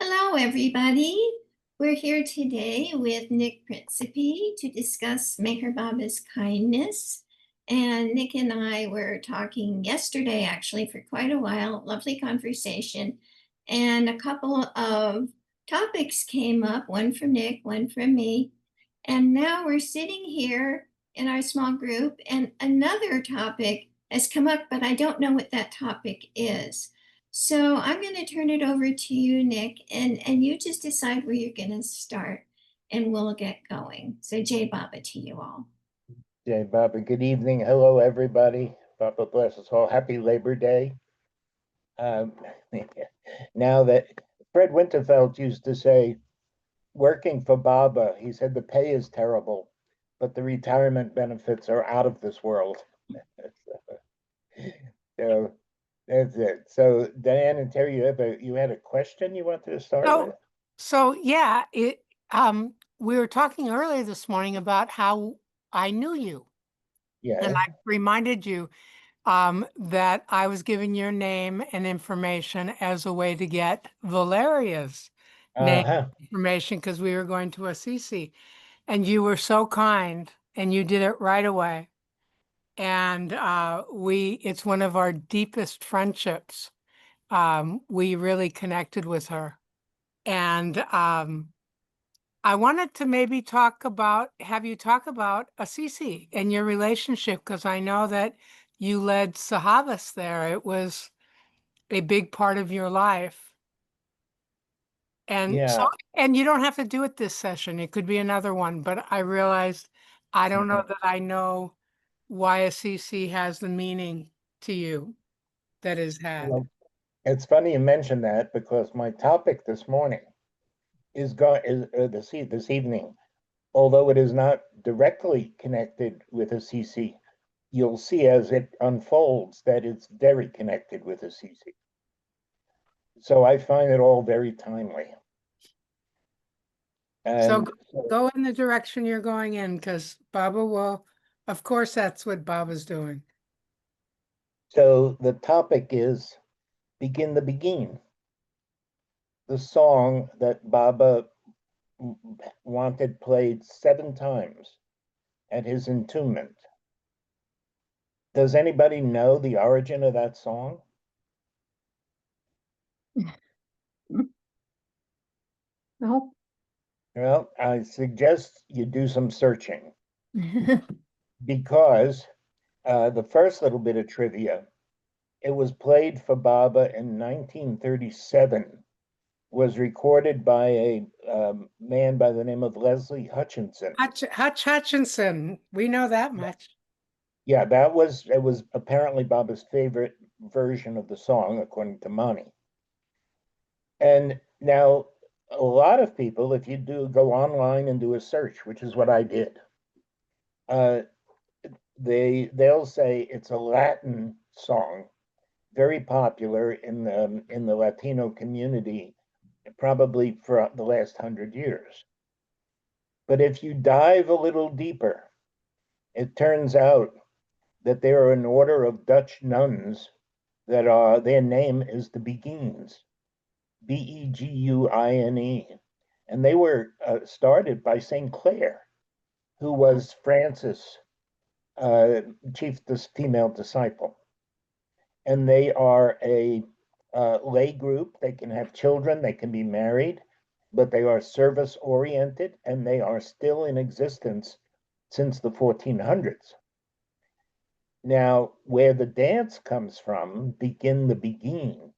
Hello, everybody. We're here today with Nick Principe to discuss Meher Baba's kindness. And Nick and I were talking yesterday, actually, for quite a while. Lovely conversation. And a couple of topics came up, one from Nick, one from me. And now we're sitting here in our small group, and another topic has come up, but I don't know what that topic is. So I'm going to turn it over to you, Nick, and you just decide where you're going to start, and we'll get going. So Jay Baba to you all. Jay Baba, good evening. Hello, everybody. Baba bless us all. Happy Labor Day. Um, now that Fred Winterfeld used to say, working for Baba, he said the pay is terrible, but the retirement benefits are out of this world. So that's it. So Diane and Terry, you had a question you wanted to start with? So yeah, we were talking earlier this morning about how I knew you. Yeah. And I reminded you that I was giving your name and information as a way to get Valeria's name information because we were going to Assisi. And you were so kind and you did it right away. And it's one of our deepest friendships. We really connected with her. And I wanted to maybe have you talk about Assisi and your relationship, because I know that you led Sahavas there. It was a big part of your life. And and you don't have to do it this session. It could be another one, but I realized I don't know that I know why Assisi has the meaning to you that is had. Well, it's funny you mentioned that because my topic this morning is this evening, although it is not directly connected with Assisi, you'll see as it unfolds that it's very connected with Assisi. So I find it all very timely. So go in the direction you're going in, because Baba will, of course, that's what Baba's doing. So the topic is Begin the Begin, the song that Baba wanted played 7 times at his entombment. Does anybody know the origin of that song? No. Well, I suggest you do some searching because the first little bit of trivia, it was played for Baba in 1937, was recorded by a man by the name of Leslie Hutchinson. Hutchinson, we know that much. Yeah, it was apparently Baba's favorite version of the song, according to Mani. And now a lot of people, if you do go online and do a search, which is what I did, they'll say it's a Latin song, very popular in the Latino community, probably for the last 100 years. But if you dive a little deeper, it turns out that there are an order of Dutch nuns that their name is the Beguines, Beguine, and they were started by Saint Clare, who was Francis' chief female disciple. And they are a lay group. They can have children, they can be married, but they are service oriented and they are still in existence since the 1400s. Now, where the dance comes from, Begin the Begin,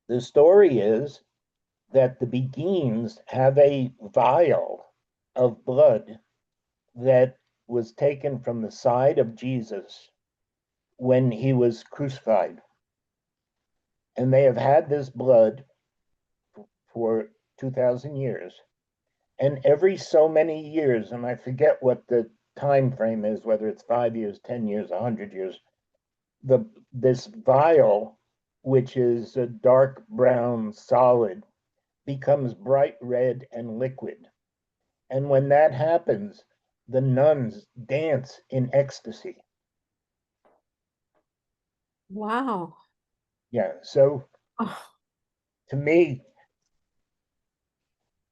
the story is that the Beguines have a vial of blood that was taken from the side of Jesus when he was crucified. And they have had this blood for 2,000 years. And every so many years, and I forget what the time frame is, whether it's 5 years, 10 years, 100 years, this vial, which is a dark brown solid, becomes bright red and liquid. And when that happens, the nuns dance in ecstasy. Wow. Yeah, so to me,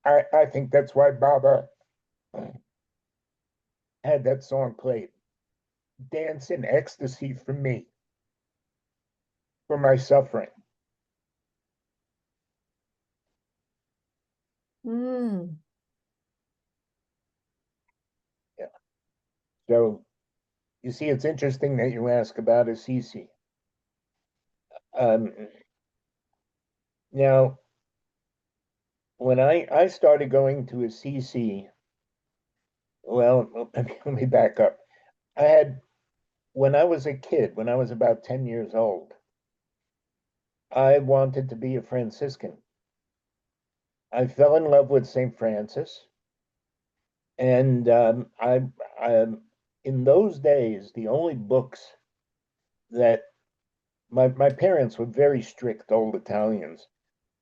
I think that's why Baba had that song played. Dance in ecstasy for me, for my suffering. Mm. Yeah. So you see, it's interesting that you ask about Assisi. Um, Now, when I started going to Assisi, well, let me back up. I had, when I was a kid, when I was about 10 years old, I wanted to be a Franciscan. I fell in love with St. Francis, and I, in those days, the only books that my parents were very strict old Italians.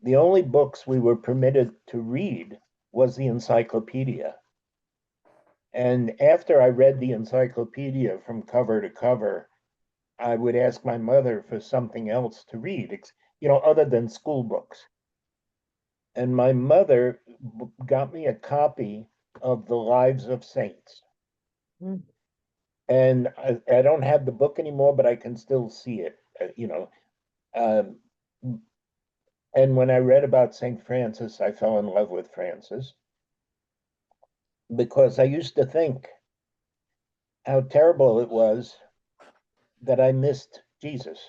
The only books we were permitted to read was the encyclopedia. And after I read the encyclopedia from cover to cover, I would ask my mother for something else to read, other than school books. And my mother got me a copy of the Lives of Saints. Mm. And I don't have the book anymore, but I can still see it, Um, and when I read about St. Francis, I fell in love with Francis because I used to think how terrible it was that I missed Jesus,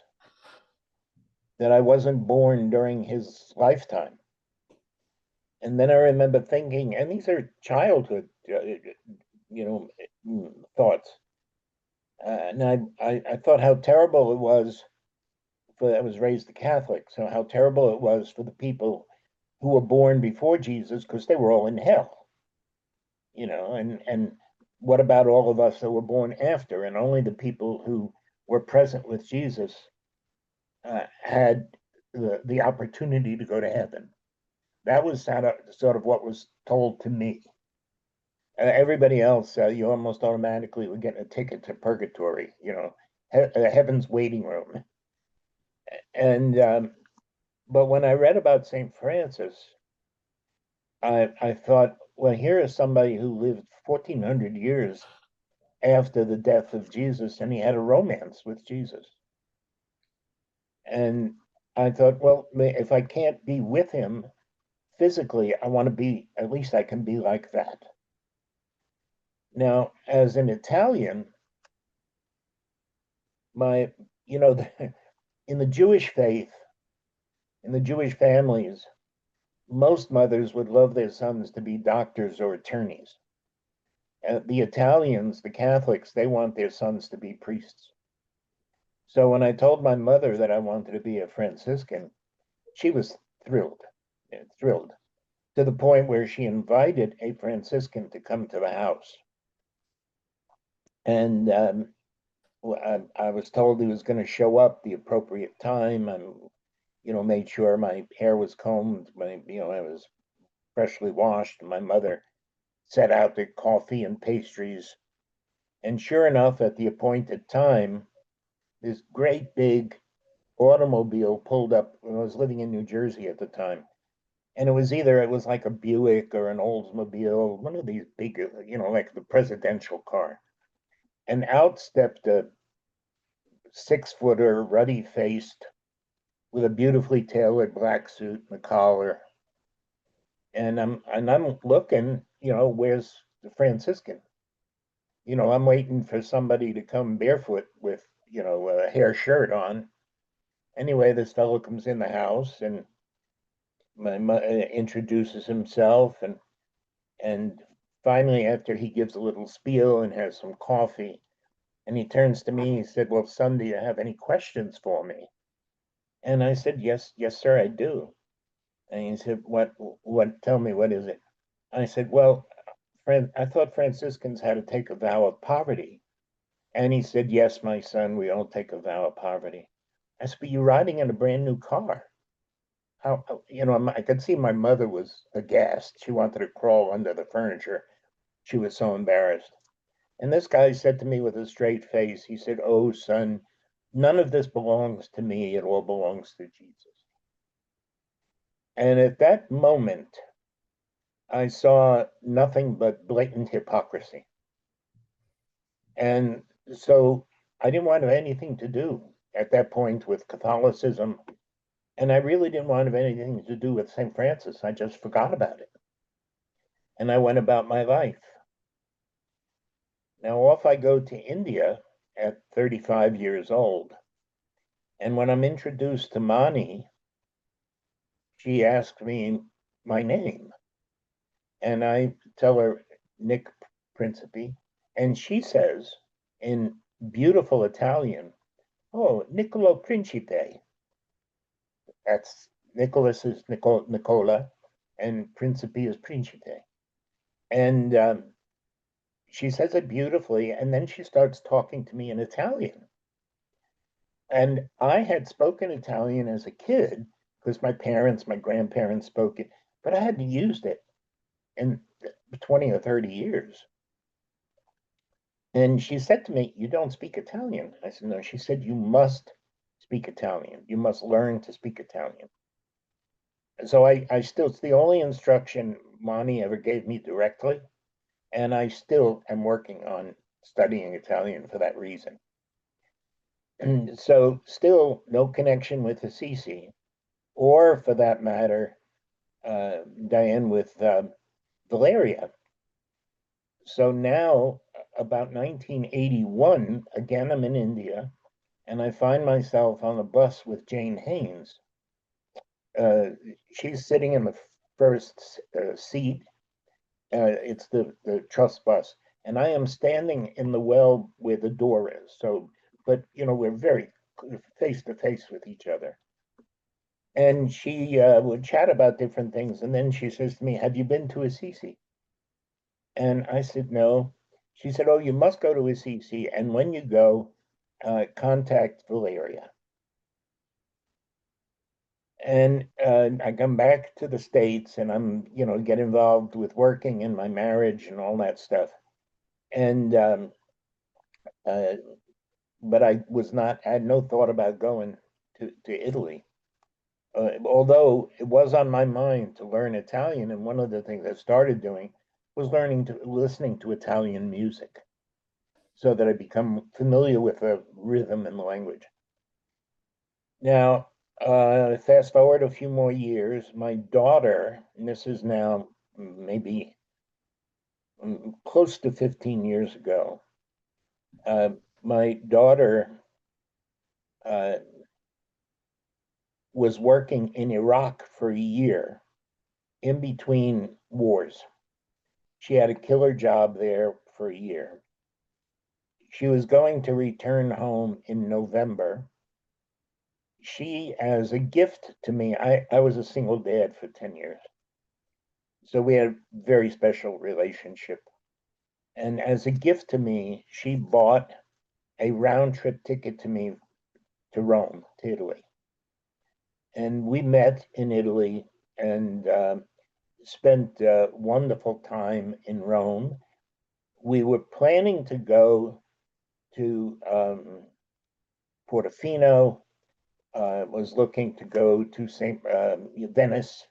that I wasn't born during his lifetime. And then I remember thinking, and these are childhood, thoughts. And I thought how terrible it was I was raised a Catholic, so how terrible it was for the people who were born before Jesus because they were all in hell, and what about all of us that were born after? And only the people who were present with Jesus had the opportunity to go to heaven. That was sort of what was told to me. Everybody else, you almost automatically would get a ticket to purgatory, heaven's waiting room. And but when I read about Saint Francis, I thought, well, here is somebody who lived 1,400 years after the death of Jesus, and he had a romance with Jesus. And I thought, well, if I can't be with him physically, I want to be, at least I can be like that. Now, as an Italian, my, you know, in the Jewish faith, in the Jewish families, most mothers would love their sons to be doctors or attorneys. The Italians, the Catholics, they want their sons to be priests. So when I told my mother that I wanted to be a Franciscan, she was thrilled, thrilled, to the point where she invited a Franciscan to come to the house. And I was told he was going to show up the appropriate time. And made sure my hair was combed, I was freshly washed. My mother set out the coffee and pastries. And sure enough, at the appointed time, this great big automobile pulled up when I was living in New Jersey at the time. And it was like a Buick or an Oldsmobile, one of these big, like the presidential car. And out stepped a 6-footer, ruddy faced, with a beautifully tailored black suit and a collar. And I'm looking, where's the Franciscan? I'm waiting for somebody to come barefoot with, a hair shirt on. Anyway, this fellow comes in the house and introduces himself, and finally, after he gives a little spiel and has some coffee, and he turns to me, he said, "Well, son, do you have any questions for me?" And I said, yes, sir, I do. And he said, tell me, what is it? I said, well, friend, I thought Franciscans had to take a vow of poverty. And he said, yes, my son, we all take a vow of poverty. I said, but you're riding in a brand new car. I could see my mother was aghast. She wanted to crawl under the furniture. She was so embarrassed. And this guy said to me with a straight face, he said, "Oh, son, none of this belongs to me. It all belongs to Jesus." And at that moment, I saw nothing but blatant hypocrisy. And so I didn't want to have anything to do at that point with Catholicism. And I really didn't want to have anything to do with St. Francis. I just forgot about it. And I went about my life. Now, off I go to India at 35 years old. And when I'm introduced to Mani, she asks me my name. And I tell her Nick Principe. And she says in beautiful Italian, "Oh, Niccolo Principe." That's Nicholas is Nicola, and Principe is Principe. And she says it beautifully, and then she starts talking to me in Italian. And I had spoken Italian as a kid because my parents, my grandparents spoke it, but I hadn't used it in 20 or 30 years. And she said to me, "You don't speak Italian." I said, "No." She said, "You must speak Italian. You must learn to speak Italian." So I still, it's the only instruction Mani ever gave me directly. And I still am working on studying Italian for that reason. And so still no connection with Assisi, or for that matter, Diane with Valeria. So now, about 1981, again, I'm in India, and I find myself on a bus with Jane Haynes. She's sitting in the first seat. It's the trust bus, and I am standing in the well where the door is. So, but we're very face to face with each other. And she would chat about different things, and then she says to me, "Have you been to Assisi?" And I said, "No." She said, "Oh, you must go to Assisi, and when you go, contact Valeria." And I come back to the States, and I'm, get involved with working in my marriage and all that stuff. And uh, but I was not, I had no thought about going to Italy. Although it was on my mind to learn Italian, and one of the things I started doing was listening to Italian music, so that I become familiar with the rhythm and the language. Now, fast forward a few more years, my daughter, and this is now maybe close to 15 years ago, my daughter uh, was working in Iraq for a year in between wars. She had a killer job there for a year. She was going to return home in November. She, as a gift to me, I was a single dad for 10 years. So we had a very special relationship. And as a gift to me, she bought a round trip ticket to me to Rome, to Italy. And we met in Italy and spent wonderful time in Rome. We were planning to go to Portofino, was looking to go to St. Venice,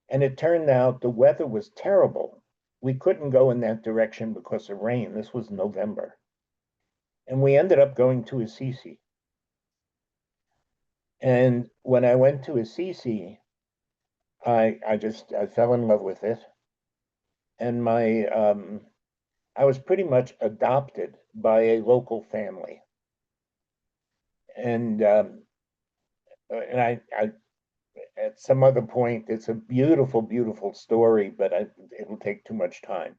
and it turned out the weather was terrible. We couldn't go in that direction because of rain. This was November. And we ended up going to Assisi. And when I went to Assisi, I fell in love with it. And I was pretty much adopted by a local family. And I at some other point, it's a beautiful, beautiful story, but it'll take too much time.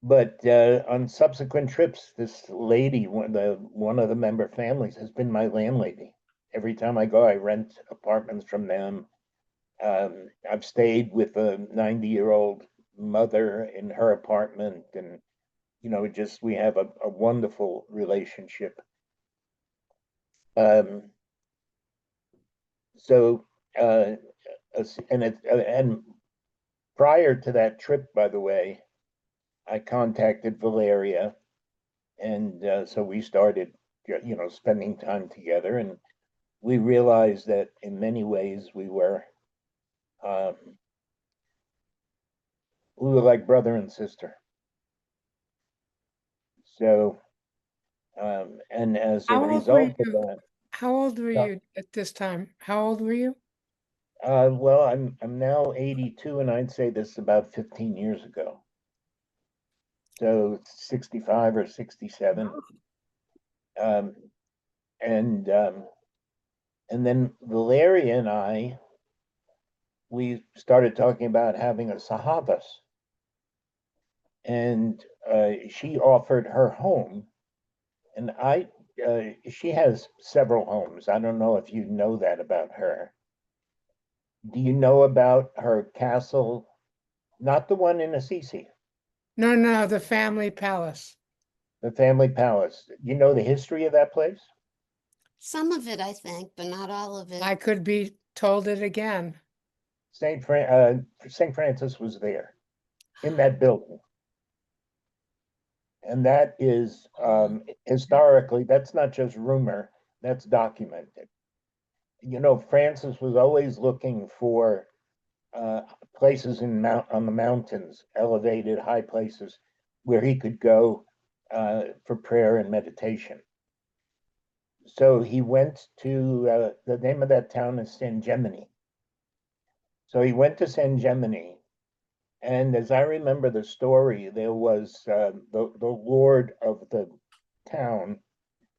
But on subsequent trips, this lady, one of the member families, has been my landlady. Every time I go, I rent apartments from them. I've stayed with a 90-year-old mother in her apartment, and just we have a wonderful relationship. Um, so and prior to that trip, by the way, I contacted Valeria, and so we started, spending time together, and we realized that in many ways we were um, We were like brother and sister. So, and as a How old were result of you? that, How old were uh, you at this time? How old were you? well, I'm now 82, and I'd say this is about 15 years ago. So 65 or 67. Um, and and then Valeria and I, we started talking about having a Sahavas, and she offered her home, and she has several homes. I don't know if you know that about her. Do you know about her castle? Not the one in Assisi, No, no, the family palace. the family palace. You know the history of that place? Some of it, I think, but not all of it. I could be told it again. Saint Francis was there in that building, and that is historically. That's not just rumor. That's documented. You know, Francis was always looking for uh, places on the mountains, elevated high places where he could go for prayer and meditation. So he went to the name of that town is San Gemini. So he went to San Gemini, and as I remember the story, there was the lord of the town.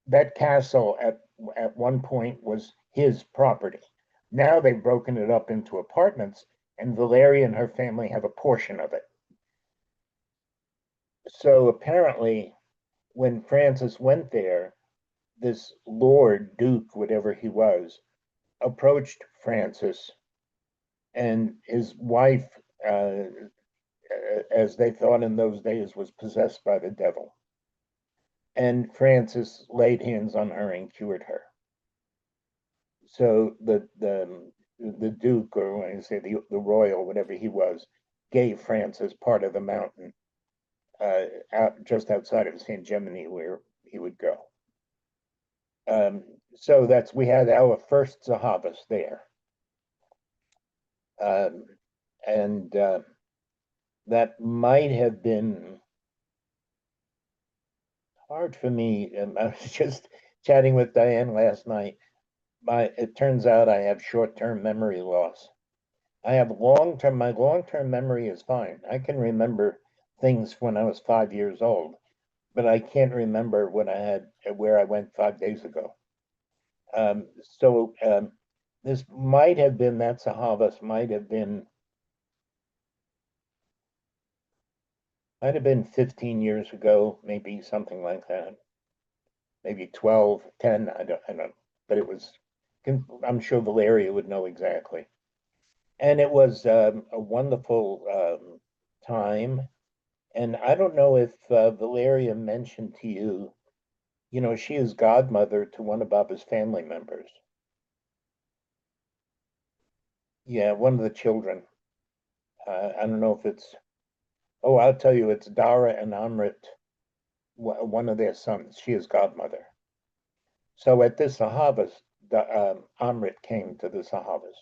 That castle at one point was his property. Now they've broken it up into apartments, and Valeria and her family have a portion of it. So apparently, when Francis went there, this Lord, Duke, whatever he was, approached Francis, and his wife, as they thought in those days, was possessed by the devil. And Francis laid hands on her and cured her. So the Duke, or when I say the royal, whatever he was, gave Francis part of the mountain just outside of Saint Gemini where he would go. So we had our first Zahavas there. Um, and that might have been hard for me. I was just chatting with Diane last night. It turns out I have short-term memory loss. I have long-term, my long-term memory is fine. I can remember things when I was 5 years old, but I can't remember what I had, where I went 5 days ago. So this might have been, that Sahavas might have been 15 years ago, maybe something like that. Maybe 12, 10, I don't, but it was, I'm sure Valeria would know exactly. And it was a wonderful time. And I don't know if Valeria mentioned to you, you know, she is godmother to one of Baba's family members. Yeah, one of the children. I don't know if it's, oh, I'll tell you, it's Dara and Amrit, one of their sons. She is godmother. So at this Sahavas, Amrit came to the Sahavas.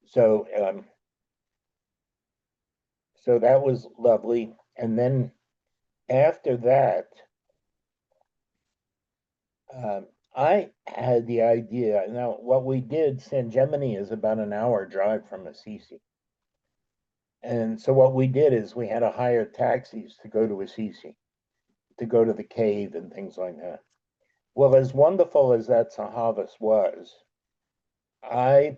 So, so that was lovely. And then after that, I had the idea. Now, what we did, San Gemini is about an hour drive from Assisi. And so what we did is we had to hire taxis to go to Assisi, to go to the cave and things like that. Well, as wonderful as that Sahavas was, I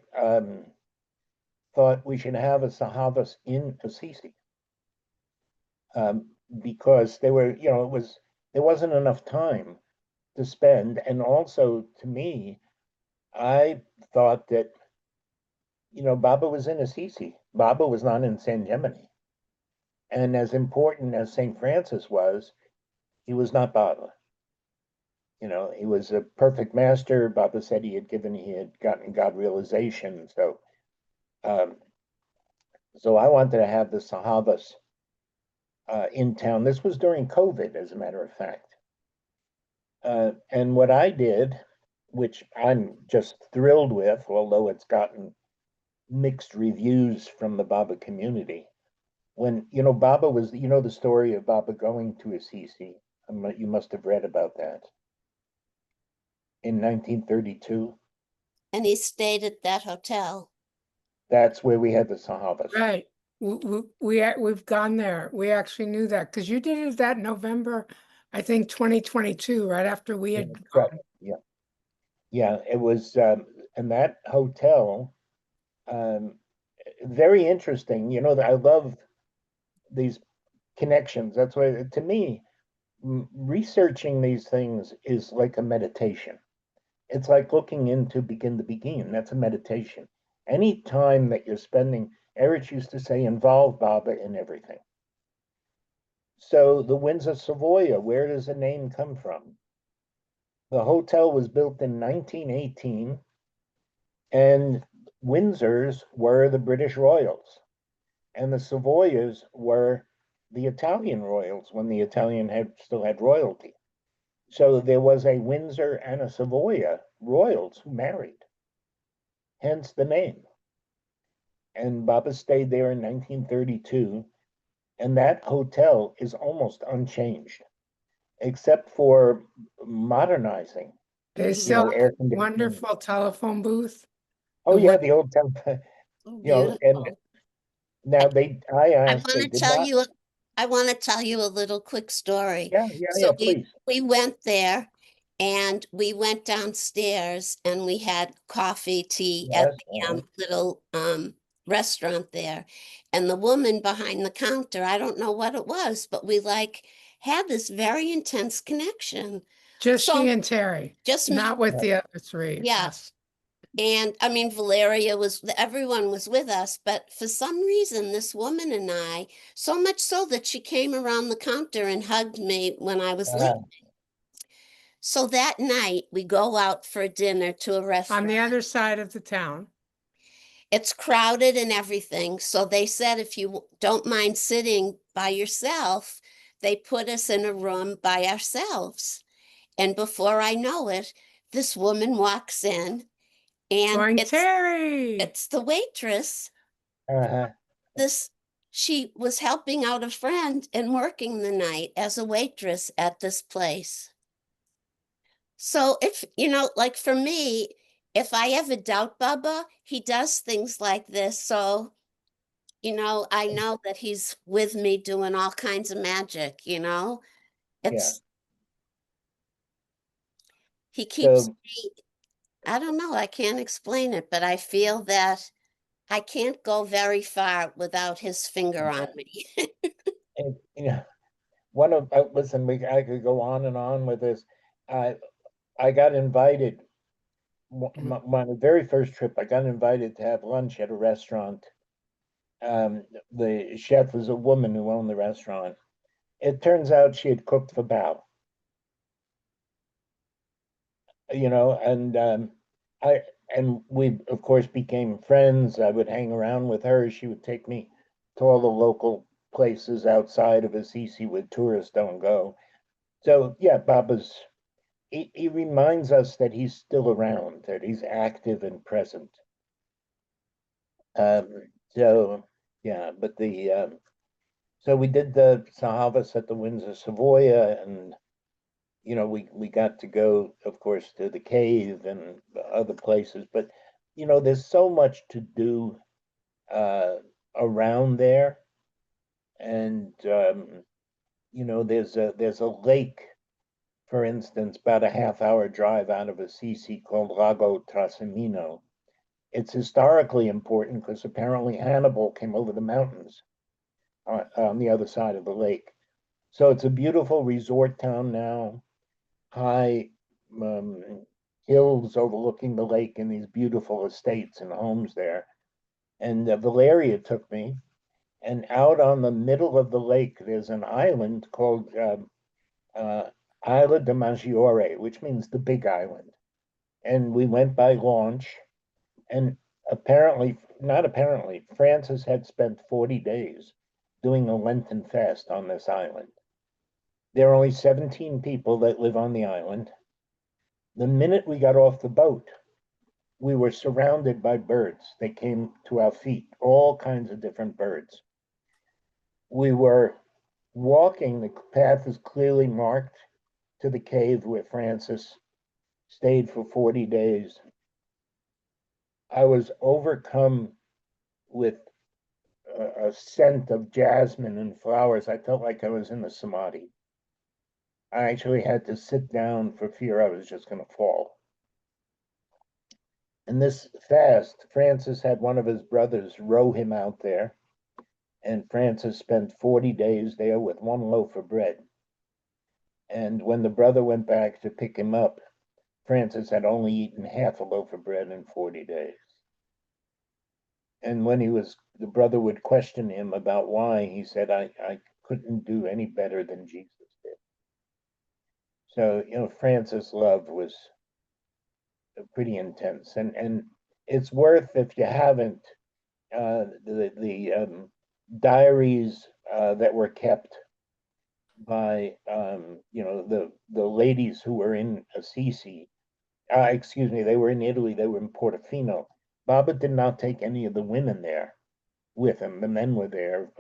thought we should have a Sahavas in Assisi because they were, you know, there wasn't enough time to spend, and also to me, I thought that, you know, Baba was in Assisi. Baba was not in San Gemini, and as important as Saint Francis was, he was not Baba. You know, he was a perfect master. Baba said he had gotten God realization. Um, so I wanted to have the Sahavas in town. This was during COVID, as a matter of fact. And what I did, which I'm just thrilled with, although it's gotten mixed reviews from the Baba community, when, you know, Baba was, you know, the story of Baba going to Assisi. You must have read about that in 1932. And he stayed at that hotel. That's where we had the Sahavas. Right. We've gone there. We actually knew that because you did it that November, I think 2022, right after we had Correct. gone. Yeah. Yeah, it was, and that hotel, um, very interesting. You know, I love these connections. That's why, to me, researching these things is like a meditation. It's like looking into Begin to Begin. That's a meditation. Any time that you're spending, Eric used to say, involve Baba in everything. So the Windsor Savoy, where does the name come from? The hotel was built in 1918, and Windsors were the British royals, and the Savoyas were the Italian royals when the Italian still had royalty. So there was a Windsor and a Savoya royals who married, hence the name. And Baba stayed there in 1932, and that hotel is almost unchanged, except for modernizing, They you still know, have air a conditioning. wonderful telephone booth. Oh The yeah, way the old temple, Oh, you know, and beautiful. now I I asked, want they to did tell not. you, I want to tell you a little quick story. Yeah, yeah, yeah, So we please. we went there and we went downstairs and we had coffee, tea at Yes. the little restaurant there. And the woman behind the counter, I don't know what it was, but we like had this very intense connection. just she So and Terry, just me, not with the other three. yeah. Us. And I mean, everyone was with us, but for some reason, this woman and I, so much so that she came around the counter and hugged me when I was Uh, leaving. So that night, we go out for dinner to a On restaurant. the other side of the town. It's crowded and everything. So they said, if you don't mind sitting by yourself, they put us in a room by ourselves. And before I know it, this woman walks in and Going, Terry. it's the waitress. uh, This She was helping out a friend and working the night as a waitress at this place. So if you know, like for me, if I ever doubt Baba, he does things like this. So, you know, I know that he's with me doing all kinds of magic, you know. yeah. It's He keeps So me, I don't know, I can't explain it, but I feel that I can't go very far without his finger on me. you know, listen, I could go on and on with this. I I got invited my very first trip. I got invited to have lunch at a restaurant. The chef was a woman who owned the restaurant. It turns out she had cooked for Bao, you know, I and we of course became friends. I would hang around with her. She would take me to all the local places outside of Assisi where tourists don't go. So yeah, Baba's he reminds us that he's still around, that he's active and present. So yeah, but the so we did the Sahavas at the Windsor Savoya, and you know we got to go, of course, to the cave and other places. But you know, there's so much to do uh, around there, and you know, there's a lake, for instance, about a half-hour drive out of Assisi called Lago Trasimeno. It's historically important because apparently Hannibal came over the mountains on the other side of the lake. So it's a beautiful resort town now, high hills overlooking the lake and these beautiful estates and homes there. And Valeria took me, and out on the middle of the lake, there's an island called uh, Isla de Maggiore, which means the big island. And we went by launch, and not apparently, Francis had spent 40 days doing a Lenten fast on this island. There are only 17 people that live on the island. The minute we got off the boat, we were surrounded by birds. They came to our feet, all kinds of different birds. we were walking, the path is clearly marked to the cave where Francis stayed for 40 days. I was overcome with a scent of jasmine and flowers. I felt like I was in a samadhi. I actually had to sit down for fear I was just going to fall. In this fast, Francis had one of his brothers row him out there, and Francis spent 40 days there with one loaf of bread. And when the brother went back to pick him up, Francis had only eaten half a loaf of bread in 40 days. And when the brother would question him about why, he said, I couldn't do any better than Jesus did. So, Francis' love was pretty intense. And it's worth, if you haven't, the diaries that were kept by, the ladies who were in Assisi. Excuse me, they were in Italy, they were in Portofino. Baba did not take any of the women there with him. The men were there.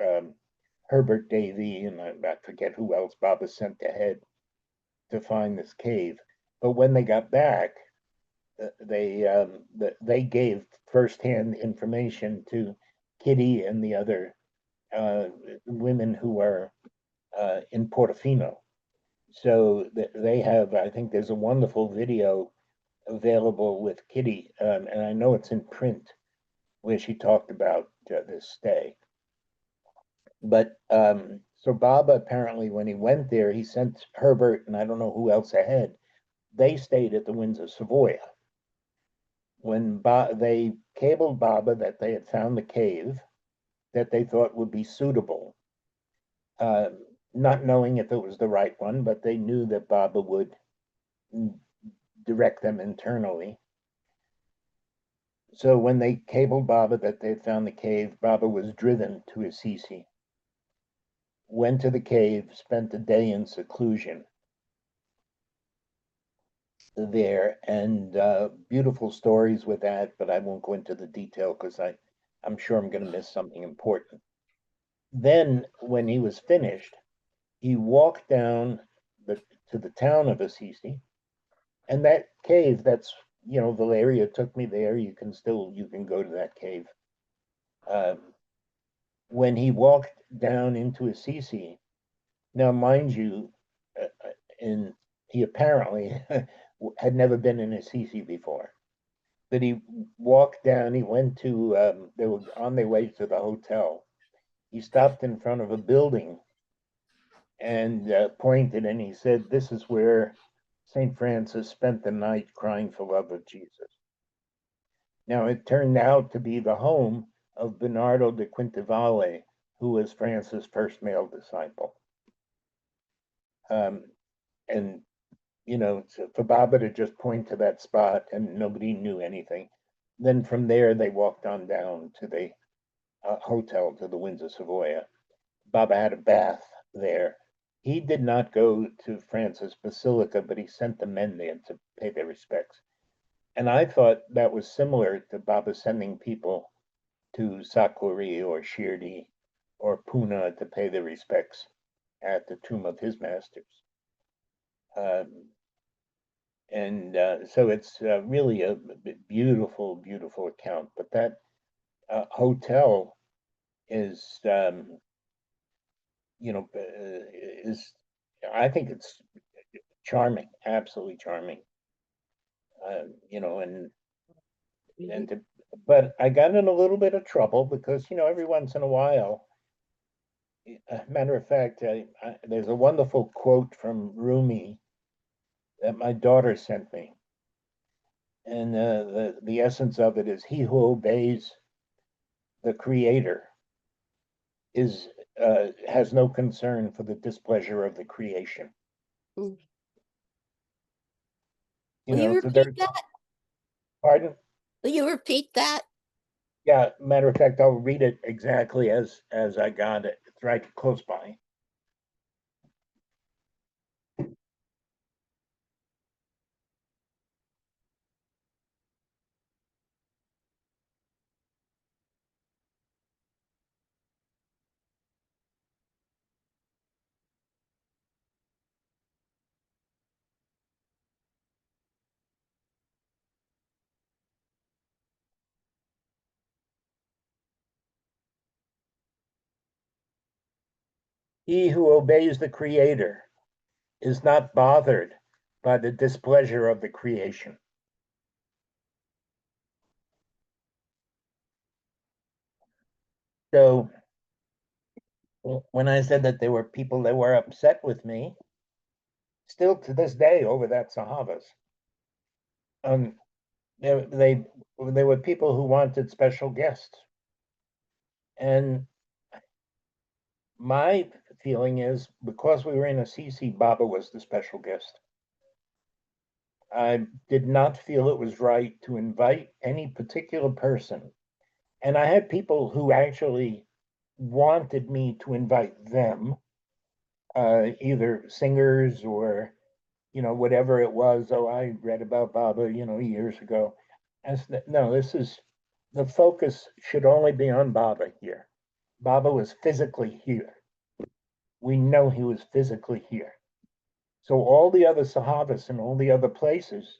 Herbert Davy, and I forget who else Baba sent ahead to find this cave. But when they got back, they gave firsthand information to Kitty and the other women who were in Portofino. So they have, I think there's a wonderful video available with Kitty, and I know it's in print, where she talked about this stay. But so Baba apparently, when he went there, he sent Herbert and I don't know who else ahead. They stayed at the Windsor Savoy. When they cabled Baba that they had found the cave that they thought would be suitable, not knowing if it was the right one, but they knew that Baba would direct them internally. So when they cabled Baba that they had found the cave, Baba was driven to Assisi, went to the cave, spent a day in seclusion there, and beautiful stories with that, but I won't go into the detail because I'm sure I'm going to miss something important. Then, when he was finished, he walked down to the town of Assisi, and that cave, that's, Valeria took me there. You can go to that cave. When he walked down into Assisi, now mind you, he apparently had never been in Assisi before. But he walked down, he went to, they were on their way to the hotel. He stopped in front of a building and pointed, and he said, "This is where St. Francis spent the night crying for love of Jesus." Now, it turned out to be the home of Bernardo de Quintavalle, who was Francis' first male disciple. And for Baba to just point to that spot and nobody knew anything. Then from there, they walked on down to the hotel, to the Windsor Savoy. Baba had a bath there. He did not go to Francis Basilica, but he sent the men there to pay their respects. And I thought that was similar to Baba sending people to Sakuri or Shirdi or Pune to pay their respects at the tomb of his masters. And so it's really a beautiful, beautiful account. But that hotel is, is, I think it's charming, absolutely charming. But I got in a little bit of trouble because, every once in a while, matter of fact, there's a wonderful quote from Rumi that my daughter sent me. And the essence of it is, he who obeys the creator has no concern for the displeasure of the creation. Mm. Will you repeat that? Pardon? Will you repeat that? Yeah, matter of fact, I'll read it exactly as I got it. It's right close by. He who obeys the Creator is not bothered by the displeasure of the creation. So when I said that there were people that were upset with me, still to this day over that Sahavas, they were people who wanted special guests. And my feeling is because we were in Assisi, Baba was the special guest. I did not feel it was right to invite any particular person. And I had people who actually wanted me to invite them, either singers or, whatever it was. Oh, I read about Baba, years ago. No, the focus should only be on Baba here. Baba was physically here. We know he was physically here. So all the other Sahavas and all the other places,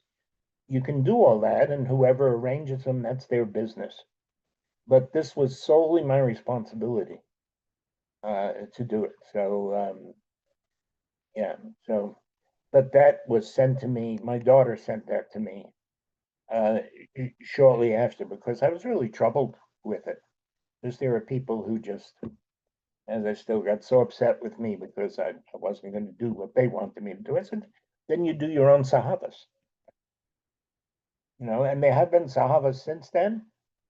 you can do all that, and whoever arranges them, that's their business. But this was solely my responsibility to do it. So yeah, so but that was sent to me. My daughter sent that to me uh, shortly after because I was really troubled with it. Because there are people who just, as I still got so upset with me because I wasn't going to do what they wanted me to do. I said, then you do your own sahavas. And there have been sahavas since then,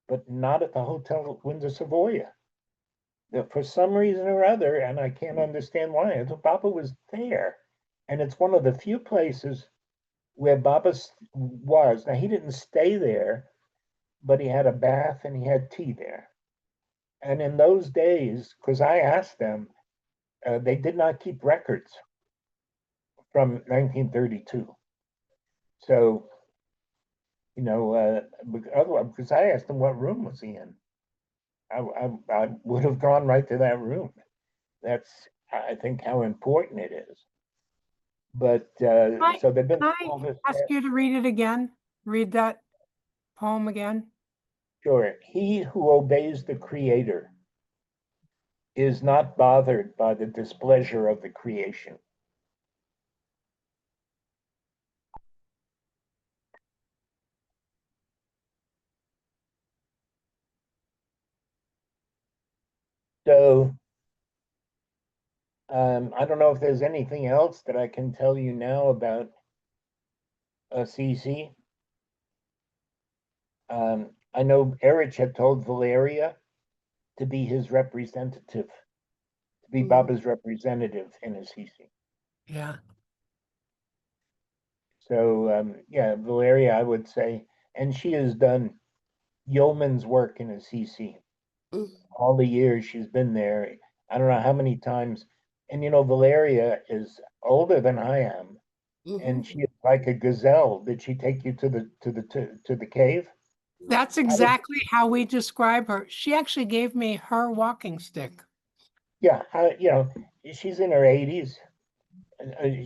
but not at the Hotel Windsor Savoia. For some reason or other, and I can't understand why, Baba was there. And it's one of the few places where Baba was. Now, he didn't stay there, but he had a bath and he had tea there. And in those days, because I asked them, they did not keep records from 1932. So, because I asked him what room was he in. I would have gone right to that room. That's, I think, how important it is. But so they've been Can I all this. ask you to read it again? Read that poem again. Sure. He who obeys the Creator is not bothered by the displeasure of the creation. So I don't know if there's anything else that I can tell you now about Assisi. I know Erich had told Valeria to be his representative, to be Baba's representative in Assisi. Yeah. So yeah, Valeria, I would say, and she has done yeoman's work in Assisi all the years she's been there. I don't know how many times. And Valeria is older than I am, and she is like a gazelle. Did she take you to the cave? That's exactly how we describe her. She actually gave me her walking stick. Yeah, she's in her 80s.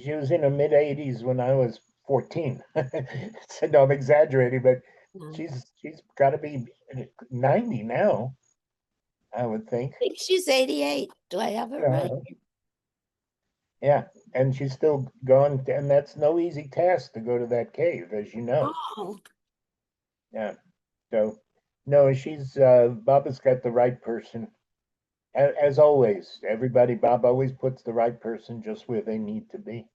She was in her mid 80s when I was 14. So no, I'm exaggerating, but she's got to be 90 now, I would think. I think she's 88. Do I have it right? Yeah, and she's still going, and that's no easy task to go to that cave, as you know. Oh, Yeah, so no, she's Baba's got the right person. As always, everybody, Bob always puts the right person just where they need to be.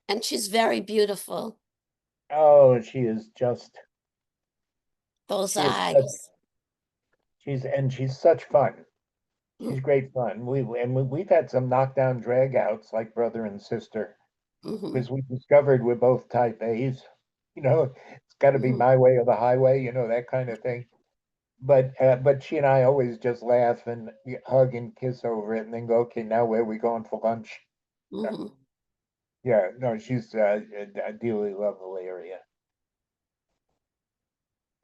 and she's very beautiful. Oh, she is just, Those she is such, eyes. she's such fun. She's great fun. We've had some knockdown dragouts like brother and sister because we discovered we're both type A's. It's got to be my way or the highway, that kind of thing. But she and I always just laugh and hug and kiss over it, and then go, okay, now where are we going for lunch? Yeah, no, she's I dearly love Valeria.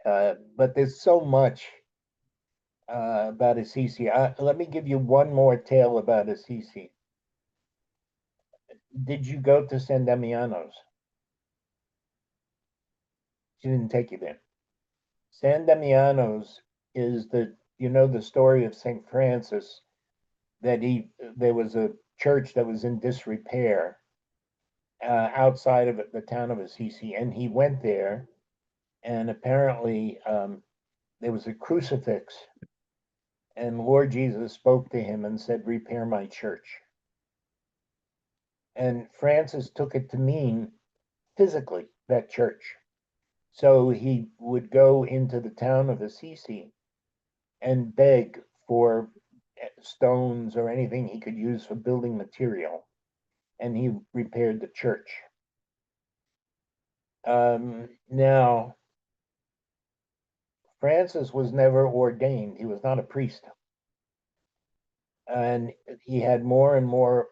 But there's so much about Assisi. Let me give you one more tale about Assisi. Did you go to San Damiano's? She didn't take you there. San Damiano's is the story of St. Francis that there was a church that was in disrepair outside of the town of Assisi, and he went there, and apparently there was a crucifix, and Lord Jesus spoke to him and said, "Repair my church." And Francis took it to mean physically that church. So he would go into the town of Assisi and beg for stones or anything he could use for building material, and he repaired the church. Now, Francis was never ordained. He was not a priest. And he had more and more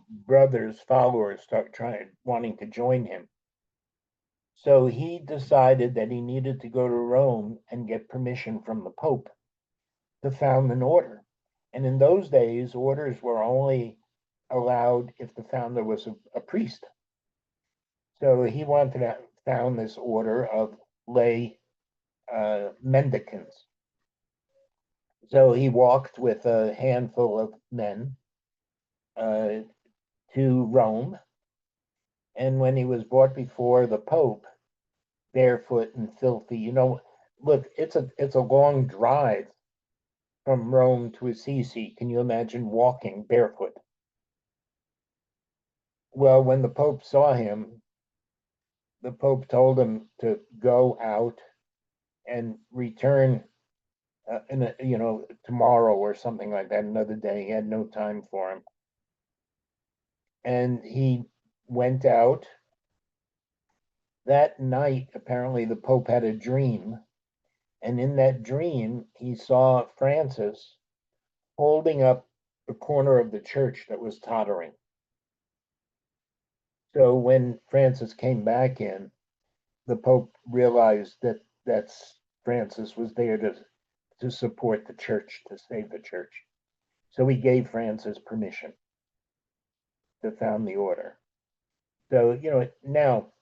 brothers, followers, start wanting to join him. So he decided that he needed to go to Rome and get permission from the Pope to found an order. And in those days, orders were only allowed if the founder was a priest. So he wanted to found this order of lay mendicants. So he walked with a handful of men to Rome. And when he was brought before the Pope, barefoot and filthy, look, it's a long drive from Rome to Assisi. Can you imagine walking barefoot? Well, when the Pope saw him, the Pope told him to go out and return tomorrow or something like that, another day. He had no time for him. And he went out. That night, apparently, the Pope had a dream. And in that dream, he saw Francis holding up the corner of the church that was tottering. So when Francis came back in, the Pope realized that Francis was there to support the church, to save the church. So he gave Francis permission to found the order. So, now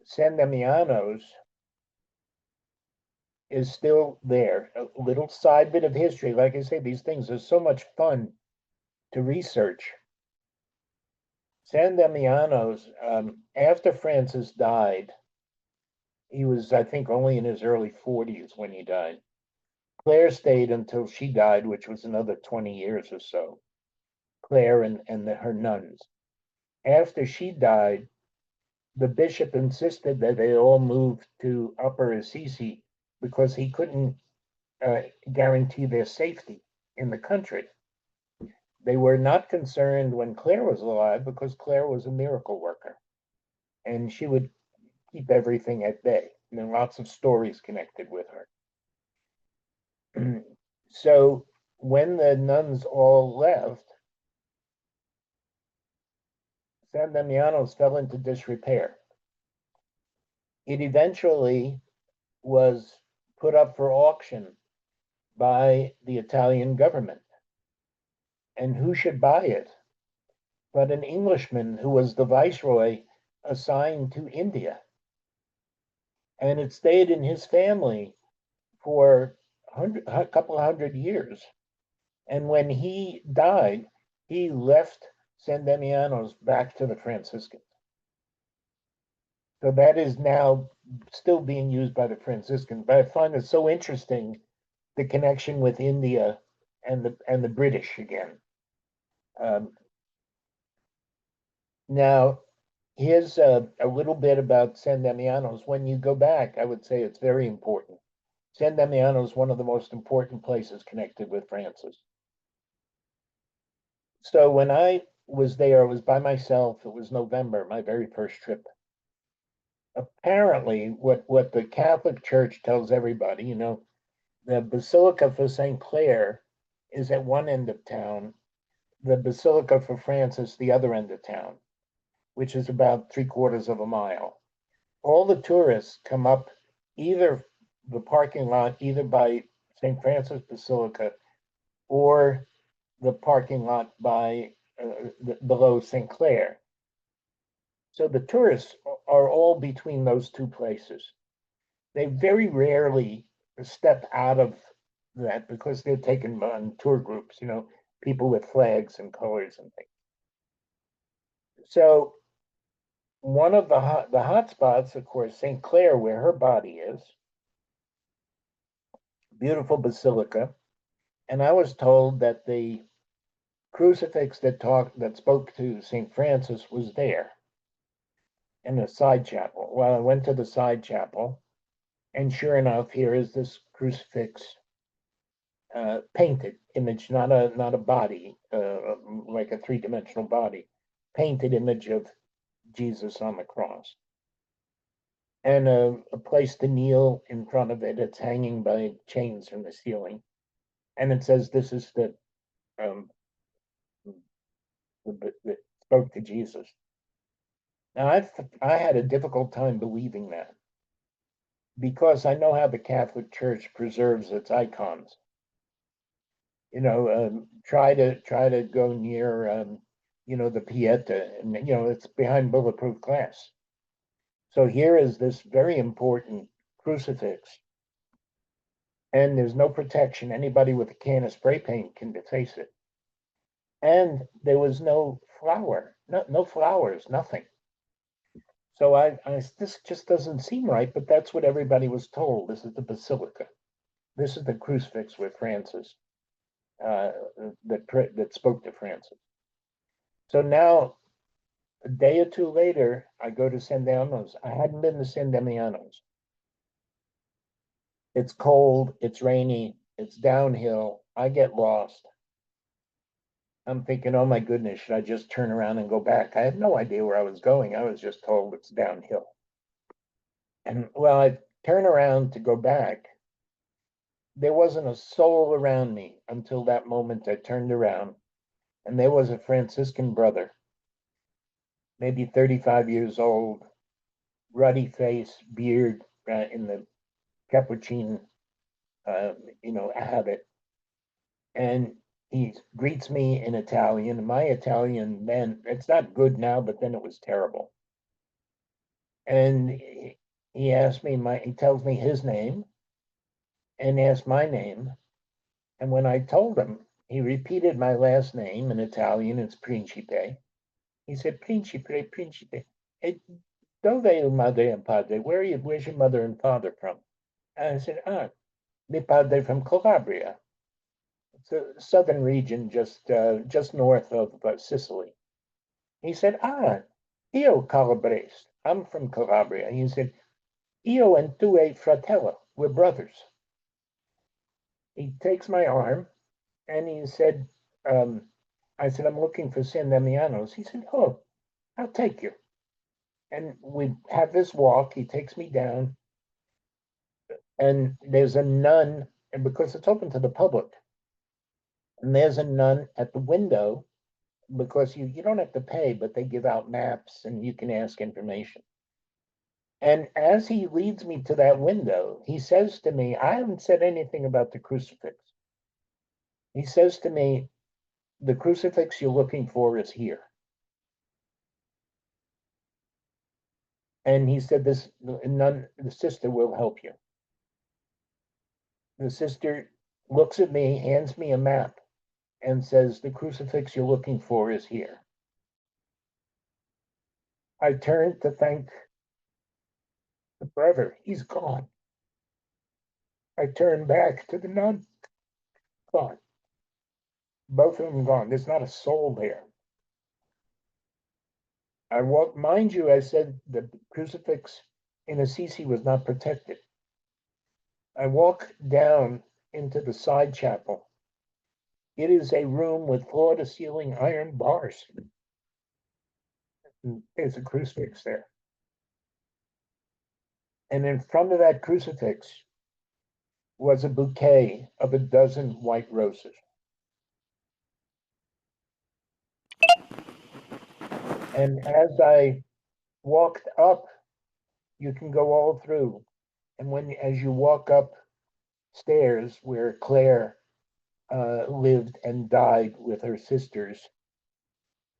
San Damiano's is still there, a little side bit of history. Like I say, these things are so much fun to research. San Damiano's, after Francis died, he was, I think, only in his early 40s when he died. Claire stayed until she died, which was another 20 years or so. Claire and her nuns. After she died, the bishop insisted that they all move to Upper Assisi because he couldn't guarantee their safety in the country. They were not concerned when Claire was alive because Claire was a miracle worker and she would keep everything at bay. And there are lots of stories connected with her. So when the nuns all left, San Damiano's fell into disrepair. It eventually was put up for auction by the Italian government. And who should buy it but an Englishman who was the viceroy assigned to India? And it stayed in his family for a couple hundred years. And when he died, he left San Damiano's back to the Franciscans. So that is now still being used by the Franciscans. But I find it so interesting, the connection with India and the British again. Now, here's a little bit about San Damiano's. When you go back, I would say it's very important. San Damiano is one of the most important places connected with Francis. So when I was there, I was by myself. It was November, my very first trip. Apparently, what the Catholic Church tells everybody, the Basilica for St. Clair is at one end of town, the Basilica for Francis the other end of town, which is about 3/4 of a mile. All the tourists come up either the parking lot, either by St. Francis Basilica or the parking lot by below St. Clair. So the tourists are all between those two places. They very rarely step out of that because they're taken on tour groups, people with flags and colors and things. So one of the hot spots, of course, St. Clair, where her body is, beautiful basilica. And I was told that the crucifix that spoke to St. Francis was there in the side chapel. Well, I went to the side chapel, and sure enough, here is this crucifix, painted image, not a body, like a three-dimensional body, painted image of Jesus on the cross, and a place to kneel in front of it. It's hanging by chains from the ceiling, and it says, "This is the that spoke to Jesus." Now, I had a difficult time believing that, because I know how the Catholic Church preserves its icons. Try to go near, the Pieta, and it's behind bulletproof glass. So here is this very important crucifix, and there's no protection. Anybody with a can of spray paint can deface it. And there was no flower, no flowers, nothing. So this just doesn't seem right, but that's what everybody was told. This is the basilica. This is the crucifix with Francis, that spoke to Francis. So now, a day or two later, I go to San Damiano's. I hadn't been to San Damiano's. It's cold, it's rainy, it's downhill. I get lost. I'm thinking, oh my goodness, should I just turn around and go back? I had no idea where I was going. I was just told it's downhill. And well, I turn around to go back. There wasn't a soul around me until that moment. I turned around, and there was a Franciscan brother, maybe 35 years old, ruddy face, beard, in the Capuchin, habit. And he greets me in Italian. My Italian then, it's not good now, but then it was terrible. And he tells me his name and asked my name. And when I told him, he repeated my last name in Italian. It's Principe. He said, Principe, Principe. Dove il madre and padre? Where's your mother and father from? And I said, mi padre from Calabria. It's a southern region, just north of Sicily. He said, io Calabrese. I'm from Calabria. He said, io and tu e fratello. We're brothers. He takes my arm, and he said, I said, I'm looking for San Damiano's. He said, oh, I'll take you. And we have this walk. He takes me down, and there's a nun, and because it's open to the public, and there's a nun at the window, because you don't have to pay, but they give out maps and you can ask information. And as he leads me to that window, he says to me, I haven't said anything about the crucifix. He says to me, the crucifix you're looking for is here. And he said, the sister will help you. The sister looks at me, hands me a map, and says, the crucifix you're looking for is here. I turned to thank the brother. He's gone. I turned back to the nun. Gone. Both of them gone. There's not a soul there. Mind you, I said the crucifix in Assisi was not protected. I walk down into the side chapel. It is a room with floor to ceiling iron bars. There's a crucifix there. And in front of that crucifix was a bouquet of a dozen white roses. And as I walked up, you can go all through. And as you walk up stairs where Claire lived and died with her sisters,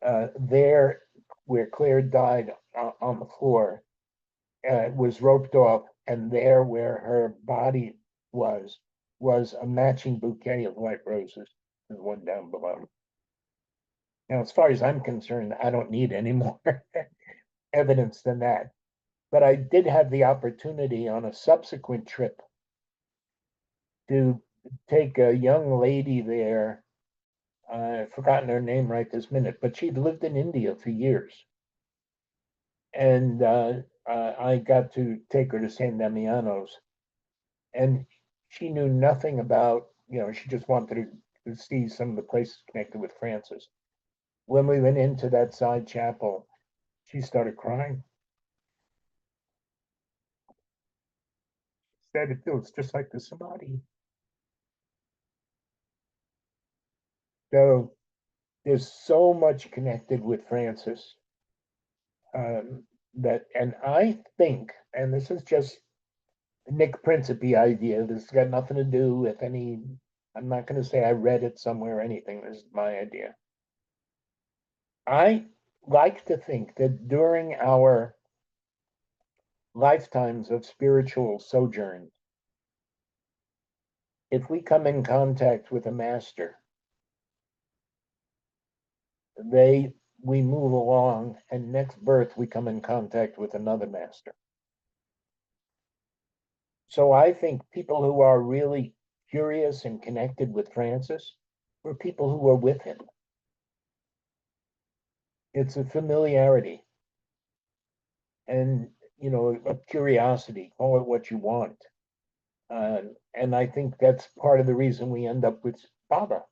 there where Claire died on the floor, was roped off, and there where her body was a matching bouquet of white roses. There's one down below. Now, as far as I'm concerned, I don't need any more evidence than that. But I did have the opportunity on a subsequent trip to take a young lady there. I've forgotten her name right this minute, but she'd lived in India for years. And I got to take her to San Damiano's, and she knew nothing about, she just wanted to see some of the places connected with Francis. When we went into that side chapel, she started crying. She said it feels just like the Samadhi. So there's so much connected with Francis that, and I think, and this is just Nick Principe idea. This has got nothing to do with any. I'm not going to say I read it somewhere or anything. This is my idea. I like to think that during our lifetimes of spiritual sojourn, if we come in contact with a master, we move along, and next birth we come in contact with another master. So I think people who are really curious and connected with Francis were people who were with him. It's a familiarity and, a curiosity, call it what you want. And I think that's part of the reason we end up with Baba,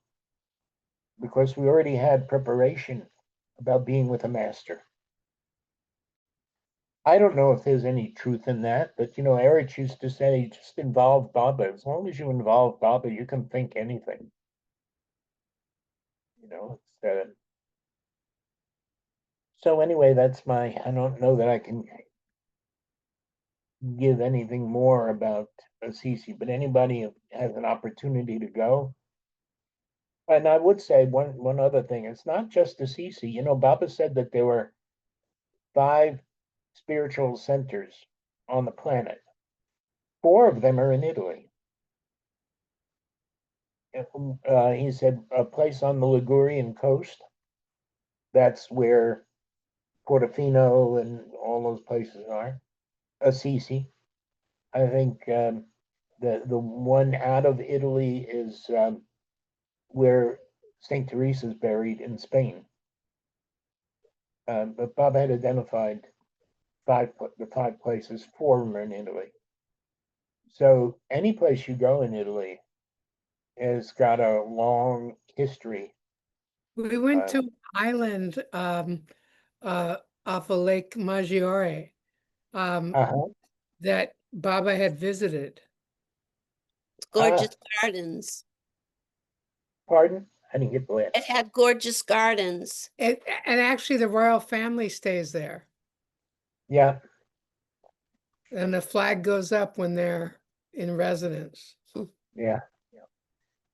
because we already had preparation about being with a master. I don't know if there's any truth in that, but Eric used to say, just involve Baba. As long as you involve Baba, you can think anything. So anyway, I don't know that I can give anything more about Assisi, but anybody who has an opportunity to go. And I would say one other thing, it's not just Assisi. Baba said that there were 5 spiritual centers on the planet. 4 of them are in Italy. He said a place on the Ligurian coast. That's where Portofino and all those places are. Assisi. I think the one out of Italy is where Saint Teresa is buried in Spain. But Bob had identified the 5 places, 4 of them are in Italy. So any place you go in Italy has got a long history. We went to an island off of Lake Maggiore that Baba had visited. Gorgeous gardens. Pardon? I didn't get the last. It had gorgeous gardens. And actually the royal family stays there. Yeah. And the flag goes up when they're in residence. Yeah.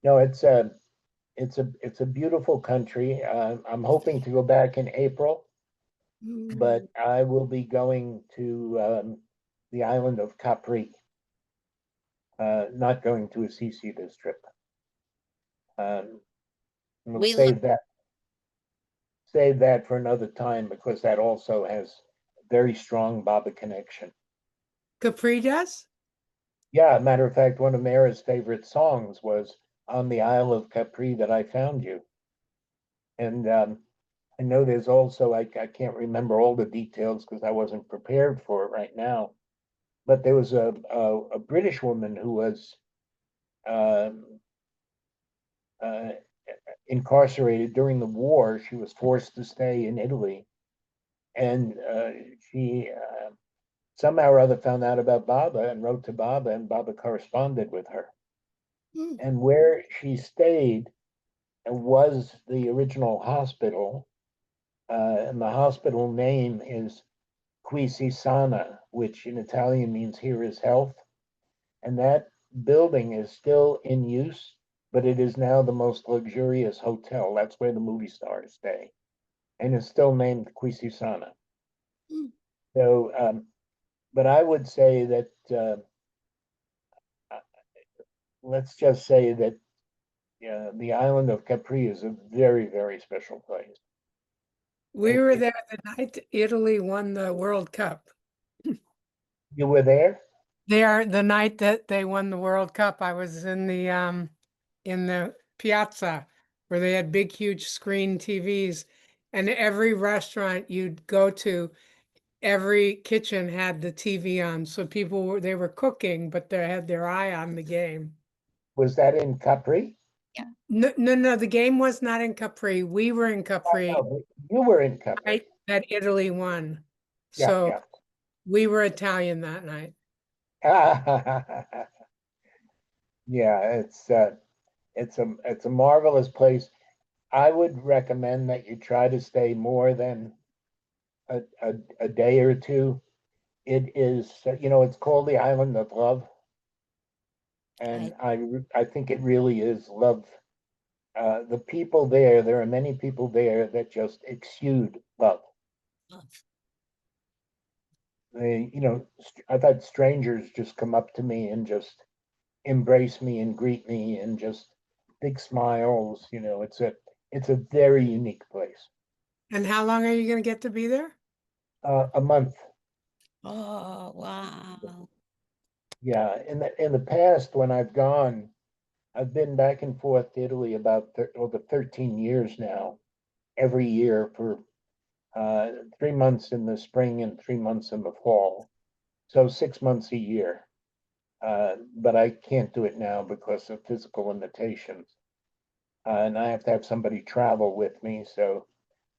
No, it's a beautiful country. I'm hoping to go back in April, but I will be going to the island of Capri. Not going to Assisi this trip. We'll save that for another time, because that also has a very strong Baba connection. Capri does? Yeah, matter of fact, one of Mara's favorite songs was "On the Isle of Capri That I Found You." And I know there's also, I can't remember all the details because I wasn't prepared for it right now, but there was a British woman who was incarcerated during the war. She was forced to stay in Italy, and she somehow or other found out about Baba and wrote to Baba, and Baba corresponded with her. And where she stayed was the original hospital, and the hospital name is Qui si sana, which in Italian means "here is health." And that building is still in use, but it is now the most luxurious hotel. That's where the movie stars stay, and it's still named Qui si sana. So, but I would say that let's just say that the island of Capri is a very, very special place. We It- were it- there the night Italy won the World Cup. You were there? There, the night that they won the World Cup, I was in the piazza where they had big, huge screen TVs, and every restaurant you'd go to, every kitchen had the TV on. So they were cooking, but they had their eye on the game. Was that in Capri? No, no, no, the game was not in Capri. We were in Capri No, but you were in Capri. night that Italy won. Yeah, So yeah. we were Italian that night. Yeah, it's a marvelous place. I would recommend that you try to stay more than a day or two. It is, it's called the Island of Love, and I think it really is love. The people there are many people there that just exude love. I've had strangers just come up to me and just embrace me and greet me and just big smiles. It's a very unique place. And how long are you going to get to be there? A month. Oh, wow. Yeah. In the past, when I've gone, I've been back and forth to Italy about over 13 years now, every year for 3 months in the spring and 3 months in the fall. So 6 months a year. But I can't do it now because of physical limitations. And I have to have somebody travel with me. So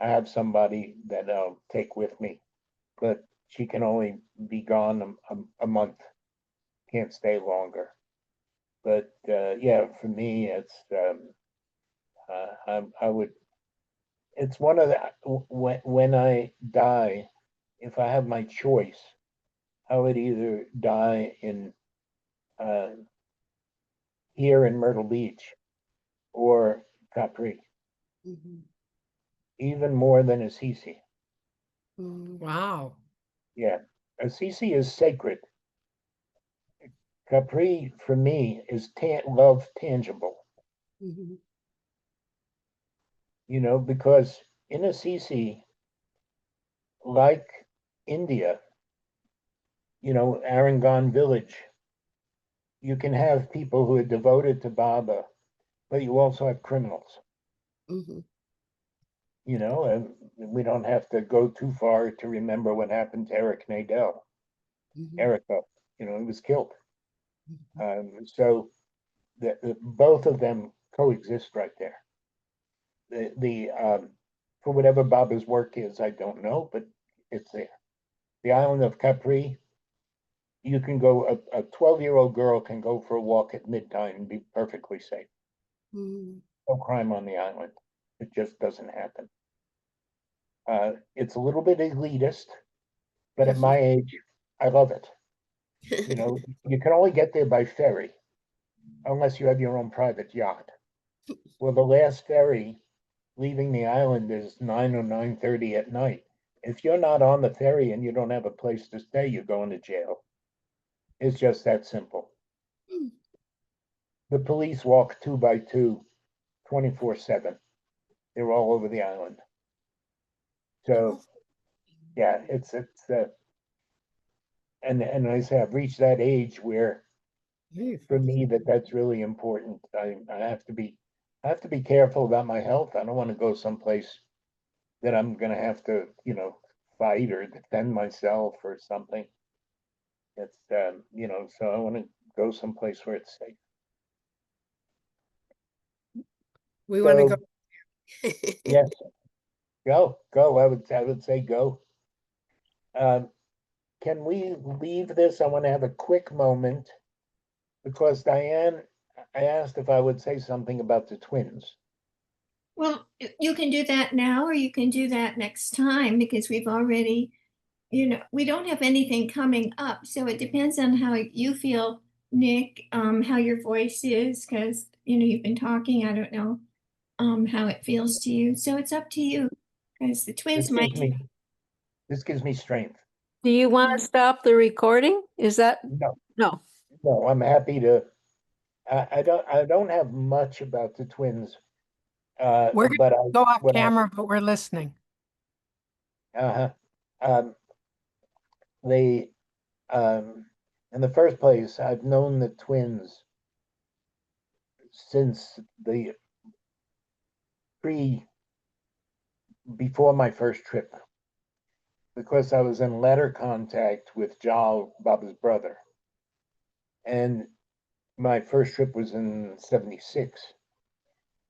I have somebody that I'll take with me, but she can only be gone a month, can't stay longer. But yeah, for me, I would, it's one of the, when I die, if I have my choice, I would either die uh, here in Myrtle Beach or Capri, Mhm. even more than Assisi. Mm. Wow. Yeah, Assisi is sacred. Capri, for me, is love tangible, Mhm. because in Assisi, like India, Arangan village, you can have people who are devoted to Baba, but you also have criminals, Mhm. and we don't have to go too far to remember what happened to Eric Nadel. Mhm. Erica, he was killed. Mhm. So both of them coexist right there. The for whatever Baba's work is, I don't know, but it's there. The island of Capri, you can go. A 12-year-old girl can go for a walk at midnight and be perfectly safe. Mhm. No crime on the island. It just doesn't happen. It's a little bit elitist, but at my age, I love it. You can only get there by ferry, unless you have your own private yacht. Well, the last ferry leaving the island is 9 or 9:30 at night. If you're not on the ferry and you don't have a place to stay, you're going to jail. It's just that simple. The police walk 2 by 2, 24/7. They're all over the island. So yeah, and I say I've reached that age where for me that's really important. I have to be careful about my health. I don't want to go someplace that I'm gonna have to, fight or defend myself or something. So I want to go someplace where it's safe. We want to go. So yes, go. I would say go. Um, can we leave this? I want to have a quick moment because Diane, I asked if I would say something about the twins. Well, you can do that now or you can do that next time because we've already, we don't have anything coming up. So it depends on how you feel, Nick, how your voice is, because, you've been talking. I don't know how it feels to you. So it's up to you because the This twins might. gives me this gives me strength. Do you want to stop the recording? Is that, No, no, no, I'm I don't have much about the twins, We're but gonna go off what camera, but we're listening. uh, um, they, in the first place, I've known the twins since the pre before my first trip, because I was in letter contact with Jal, Baba's brother, and my first trip was in '76.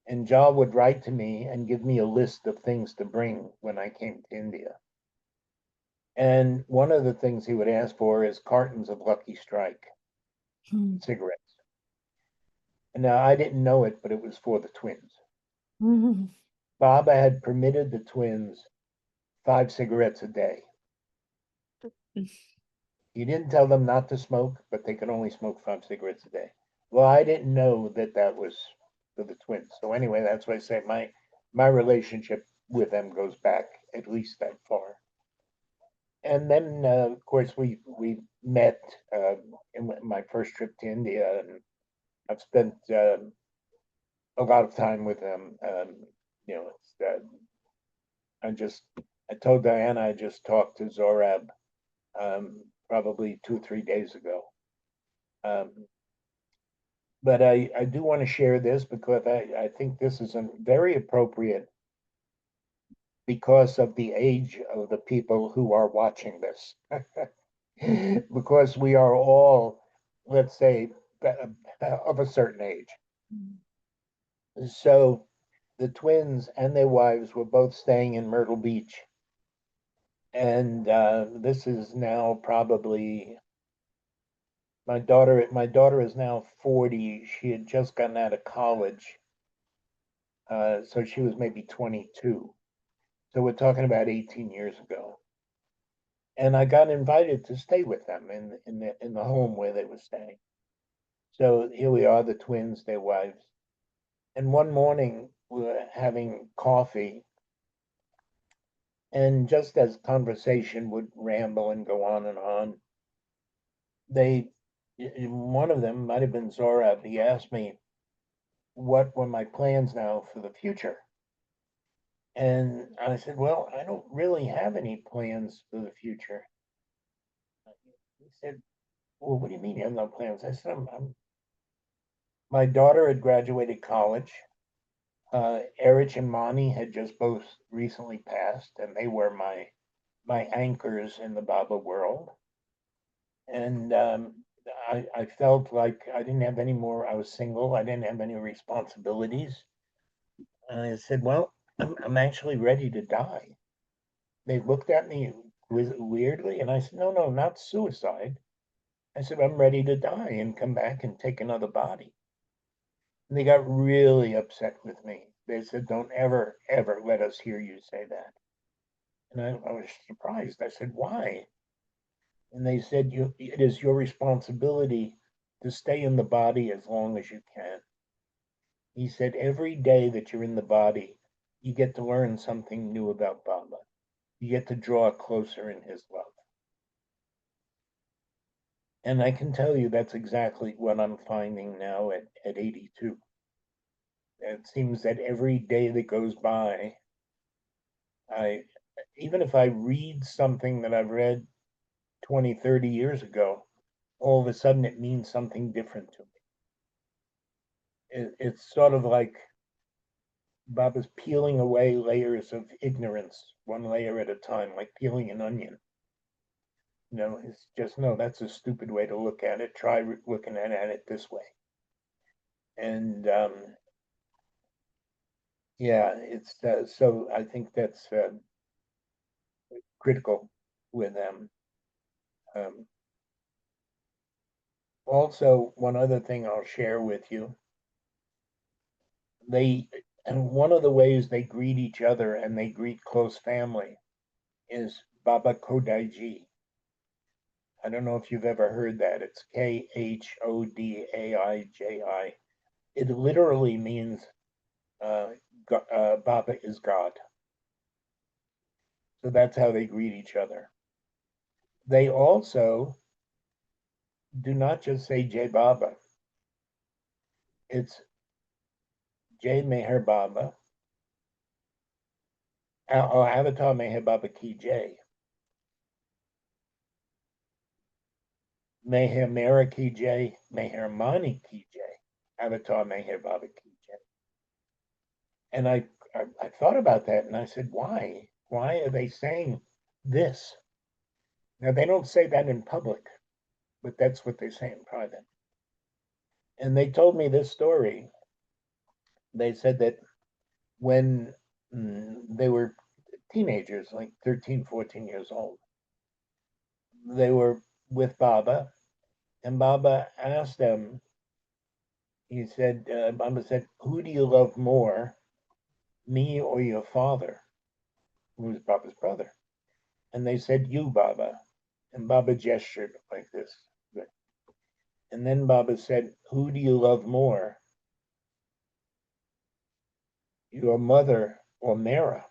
And Jal would write to me and give me a list of things to bring when I came to India. And one of the things he would ask for is cartons of Lucky Strike cigarettes. And now I didn't know it, but it was for the twins. Baba had permitted the twins 5 cigarettes a day. He didn't tell them not to smoke, but they could only smoke 5 cigarettes a day. Well, I didn't know that that was for the twins. So anyway, that's why I say my relationship with them goes back at least that far. And then, of course, we met in my first trip to India, and I've spent a lot of time with them. You know, I told Diana I just talked to Zorab probably 2 or 3 days ago. Um, but I do want to share this because I think this is very appropriate because of the age of the people who are watching this. Because we are all, let's say, of a certain age. So the twins and their wives were both staying in Myrtle Beach. And this is now probably my daughter is now 40. She had just gotten out of college. So she was maybe 22. So we're talking about 18 years ago. And I got invited to stay with them in the home where they were staying. So here we are, the twins, their wives. And one morning we were having coffee, and just as conversation would ramble and go on, they one of them might have been Zorab. He asked me what were my plans now for the future. And I said, well, I don't really have any plans for the future. He said, well, what do you mean you have no plans? I said, my daughter had graduated college. Erich and Mani had just both recently passed, and they were my anchors in the Baba world. And I felt like I didn't have any more. I was single. I didn't have any responsibilities. And I said, well, I'm actually ready to die. They looked at me weirdly, and I said, no, no, not suicide. I said, I'm ready to die and come back and take another body. And they got really upset with me. They said, don't ever, ever let us hear you say that. And I was surprised. I said, why? And they said, it is your responsibility to stay in the body as long as you can. He said, every day that you're in the body, you get to learn something new about Baba. You get to draw closer in his love. And I can tell you that's exactly what I'm finding now at 82. It seems that every day that goes by, even if I read something that I've read 20, 30 years ago, all of a sudden it means something different to me. It's sort of like Baba's peeling away layers of ignorance, one layer at a time, like peeling an onion. It's just, no, that's a stupid way to look at it. Try looking at it this way. And yeah, it's so I think that's critical with them. Um, Also, one other thing I'll share with you, and one of the ways they greet each other and they greet close family is Baba Kodaiji. I don't know if you've ever heard that. It's Khodaiji. It literally means Baba is God. So that's how they greet each other. They also do not just say Jai Baba. It's Jai Meher Baba. Avatar Meher Baba Ki Jai. Meher Mera Ki Jai. Meher Mani Ki Jai. Avatar Meher Baba Ki Jai. And I thought about that, and I said, why? Why are they saying this? Now, they don't say that in public, but that's what they say in private. And they told me this story. They said that when they were teenagers, like 13, 14 years old, they were with Baba, and Baba asked them, Baba said, who do you love more, me or your father, who was Baba's brother? And they said, you, Baba. And Baba gestured like this. And then Baba said, who do you love more, your mother or Mera?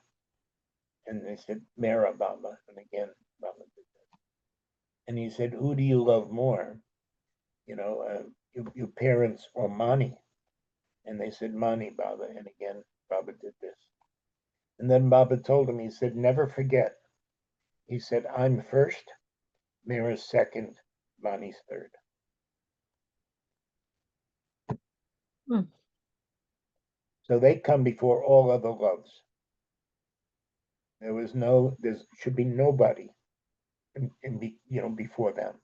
And they said, Mera, Baba. And again, Baba did that. And he said, who do you love more, your parents or Mani? And they said, Mani, Baba. And again, Baba did this. And then Baba told him, he said, never forget. He said, I'm first, Mera's second, Mani's third. So they come before all other loves. There should be nobody before them,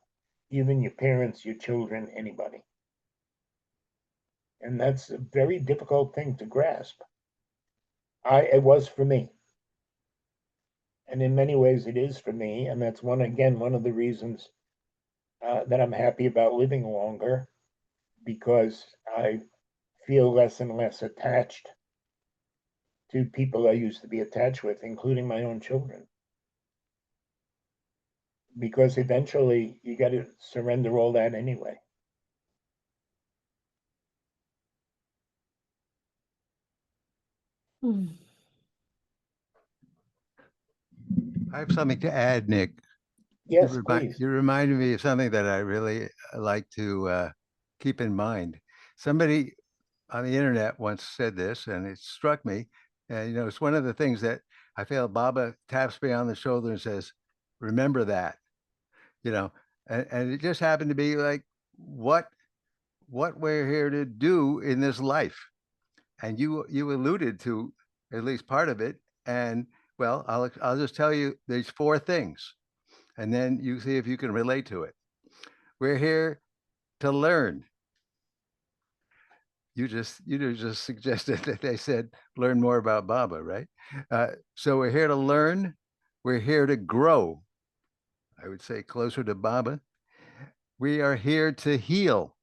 even your parents, your children, anybody. And that's a very difficult thing to grasp. It was for me. And in many ways it is for me. And that's one of the reasons that I'm happy about living longer, because I feel less and less attached to people I used to be attached with, including my own children. Because eventually you got to surrender all that anyway. I have something to add, Nick. Yes, please. You reminded me of something that I really like to keep in mind. Somebody on the internet once said this, and it struck me. And it's one of the things that I feel Baba taps me on the shoulder and says, "Remember that," and it just happened to be like what we're here to do in this life. And you alluded to at least part of it. And well, I'll just tell you there's 4 things, and then you see if you can relate to it. We're here to learn. You just suggested that they said learn more about Baba, right? So we're here to learn. We're here to grow. I would say closer to Baba. We are here to heal,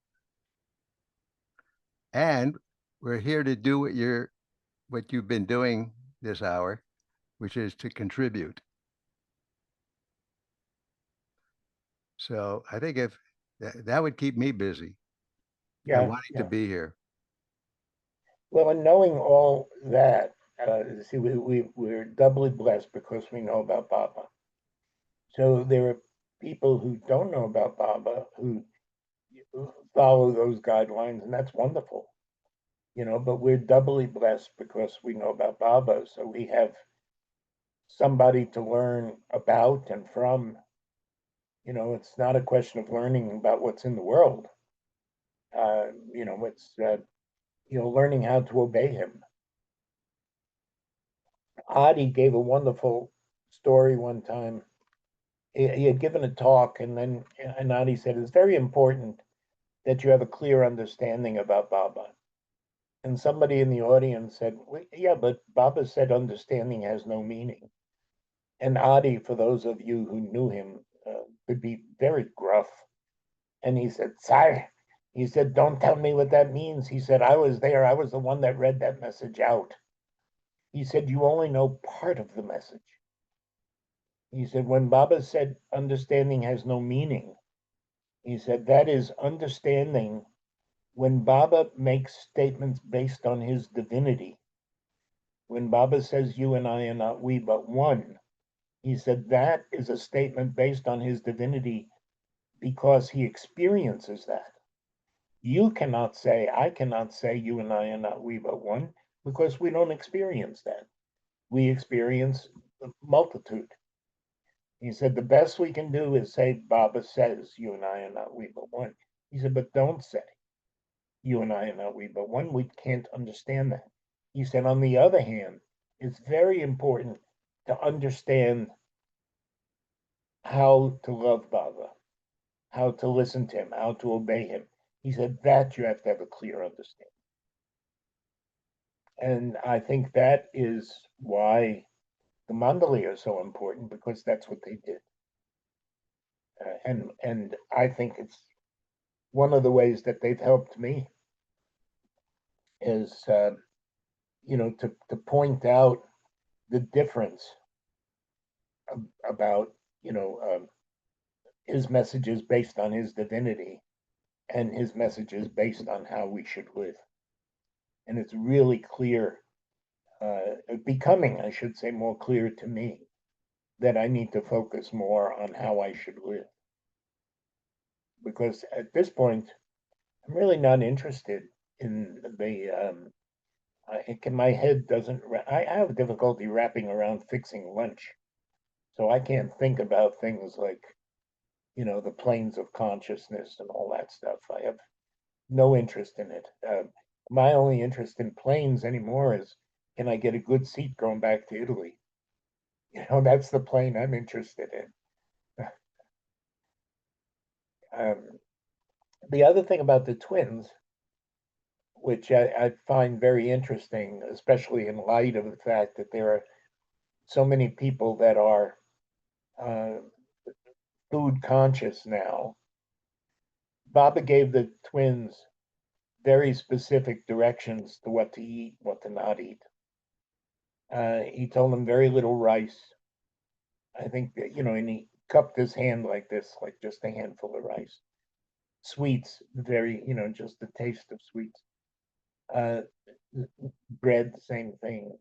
and we're here to do what you've been doing this hour, which is to contribute. So I think if that would keep me busy and wanting to be here. Well, and knowing all that, see, we're doubly blessed because we know about Baba. So there are people who don't know about Baba who follow those guidelines, and that's wonderful. But we're doubly blessed because we know about Baba. So we have somebody to learn about and from. It's not a question of learning about what's in the world. It's learning how to obey him. Adi gave a wonderful story one time. He had given a talk, and Adi said, it's very important that you have a clear understanding about Baba. And somebody in the audience said, well, yeah, but Baba said understanding has no meaning. And Adi, for those of you who knew him, could be very gruff. And he said, Sire, he said, don't tell me what that means. He said, I was there. I was the one that read that message out. He said, you only know part of the message. He said, when Baba said understanding has no meaning, he said, that is understanding when Baba makes statements based on his divinity. When Baba says you and I are not we but one, he said that is a statement based on his divinity because he experiences that. You cannot say, I cannot say you and I are not we but one, because we don't experience that. We experience the multitude. He said, the best we can do is say, Baba says, you and I are not we but one. He said, but don't say, you and I are not we but one. We can't understand that. He said, on the other hand, it's very important to understand how to love Baba, how to listen to him, how to obey him. He said, that you have to have a clear understanding. And I think that is why the Mandali are so important, because that's what they did. And I think it's one of the ways that they've helped me is to point out the difference about his messages based on his divinity and his messages based on how we should live. And it's really clear, becoming, I should say, more clear to me that I need to focus more on how I should live. Because at this point, I'm really not interested in my head doesn't, I have difficulty wrapping around fixing lunch. So I can't think about things like, the planes of consciousness and all that stuff. I have no interest in it. My only interest in planes anymore is, can I get a good seat going back to Italy? That's the plane I'm interested in. The other thing about the twins, which I find very interesting, especially in light of the fact that there are so many people that are uh, food conscious now. Baba gave the twins very specific directions to what to eat, what to not eat. He told them very little rice. I think that, and he cupped his hand like this, like just a handful of rice. Sweets, very, just the taste of sweets. Uh, Bread, the same thing.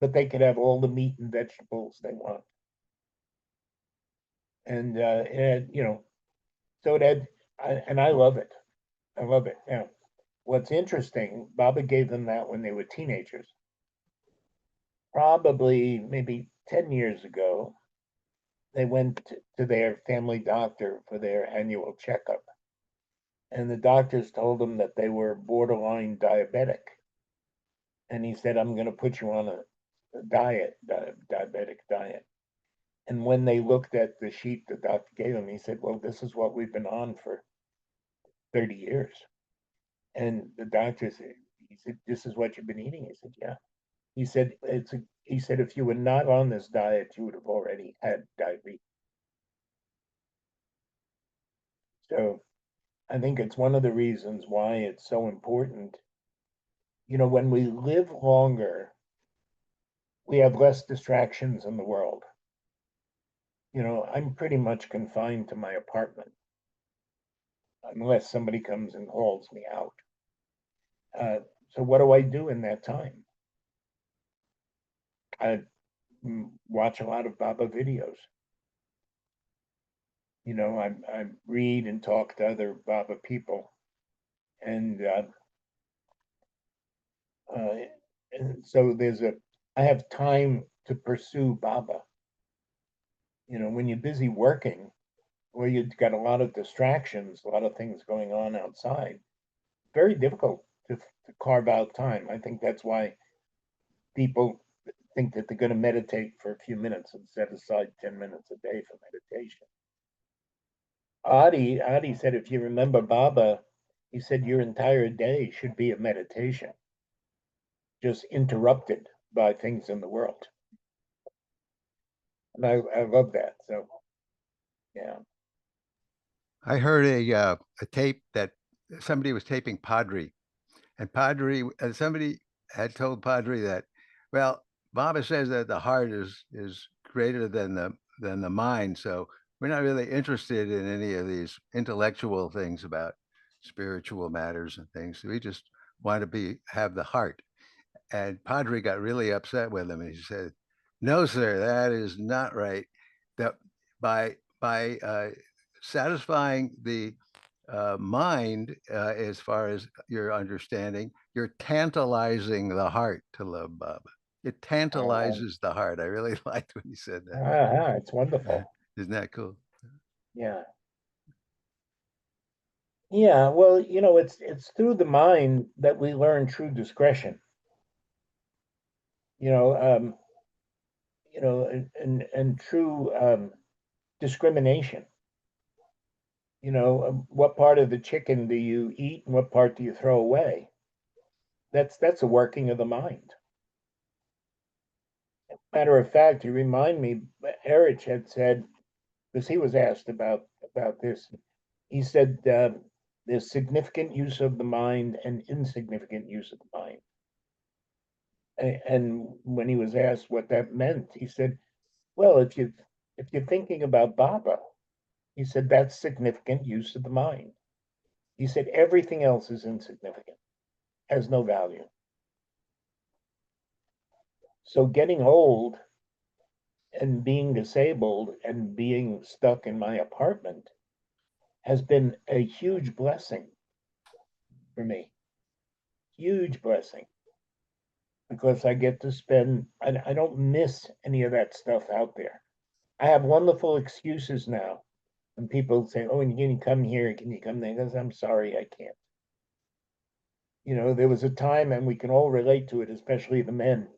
But they could have all the meat and vegetables they want. And it had, so it had, and I love it. I love it. Now, what's interesting, Baba gave them that when they were teenagers. Probably maybe 10 years ago, they went to their family doctor for their annual checkup. And the doctors told them that they were borderline diabetic. And he said, I'm going to put you on a diabetic diet. And when they looked at the sheet the doctor gave them, he said, well, this is what we've been on for 30 years. And the doctor said, he said, this is what you've been eating? He said, yeah. He said, if you were not on this diet, you would have already had diabetes. So I think it's one of the reasons why it's so important. When we live longer, we have less distractions in the world. I'm pretty much confined to my apartment unless somebody comes and hauls me out. So what do I do in that time? I watch a lot of Baba videos. I read and talk to other Baba people, and so I have time to pursue Baba. When you're busy working, or you've got a lot of distractions, a lot of things going on outside, very difficult to carve out time. I think that's why people think that they're going to meditate for a few minutes and set aside 10 minutes a day for meditation. Adi said, if you remember Baba, he said your entire day should be a meditation, just interrupted by things in the world. And I love that. So, yeah. I heard a tape that somebody was taping Padre, and somebody had told Padre that, well, Baba says that the heart is greater than the mind, so we're not really interested in any of these intellectual things about spiritual matters and things. We just want to have the heart. And Padre got really upset with him, and he said, "No, sir, that is not right. That by satisfying the mind, as far as your understanding, you're tantalizing the heart to love Baba. It tantalizes the heart. I really liked when you said that. It's wonderful. Isn't that cool? Yeah. Yeah, well, it's through the mind that we learn true discretion. You know, and true discrimination. What part of the chicken do you eat and what part do you throw away? That's a working of the mind. Matter of fact, you remind me, Erich had said, because he was asked about this, he said there's significant use of the mind and insignificant use of the mind. And when he was asked what that meant, he said, well, if you're thinking about Baba, he said that's significant use of the mind. He said everything else is insignificant, has no value. So getting old and being disabled and being stuck in my apartment has been a huge blessing for me. Huge blessing. Because I get to spend, I don't miss any of that stuff out there. I have wonderful excuses now. And people say, oh, can you come here? Can you come there? Because I'm sorry, I can't. There was a time, and we can all relate to it, especially the men.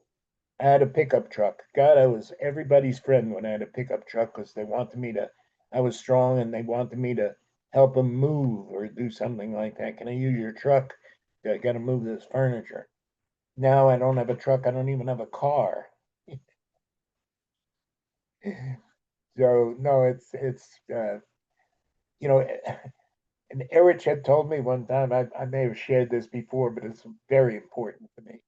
I had a pickup truck. God, I was everybody's friend when I had a pickup truck because they wanted me to, I was strong and they wanted me to help them move or do something like that. Can I use your truck? I got to move this furniture. Now I don't have a truck. I don't even have a car. So no, you know, and Erich had told me one time, I may have shared this before, but it's very important to me.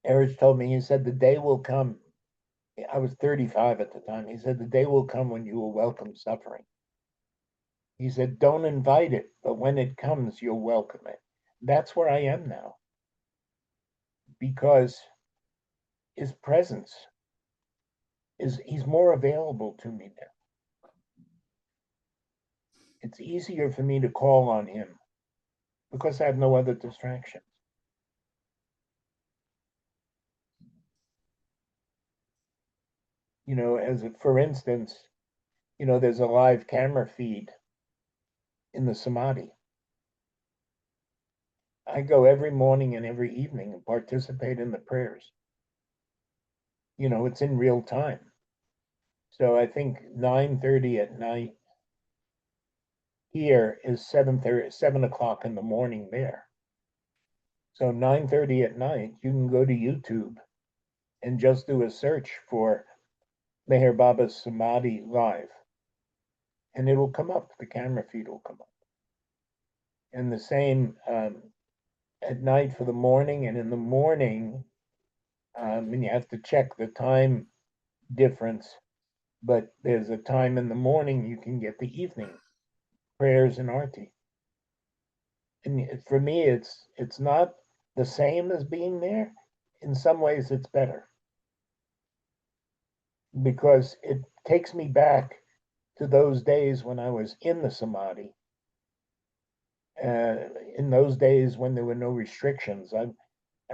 Erich told me, he said, the day will come. I was 35 at the time. He said, the day will come when you will welcome suffering. He said, don't invite it, but when it comes, you'll welcome it. That's where I am now because his presence he's more available to me now. It's easier for me to call on him because I have no other distractions. For instance, there's a live camera feed in the Samadhi. I go every morning and every evening and participate in the prayers. It's in real time. So I think 9:30 at night here is 7:30, 7 o'clock in the morning there. So 9:30 at night, you can go to YouTube and just do a search for Meher Baba's Samadhi live. And it'll come up, the camera feed will come up. And the same at night for the morning, and in the morning, and you have to check the time difference, but there's a time in the morning you can get the evening prayers and arti. And for me, it's not the same as being there. In some ways, it's better because it takes me back to those days when I was in the Samadhi. In those days when there were no restrictions, I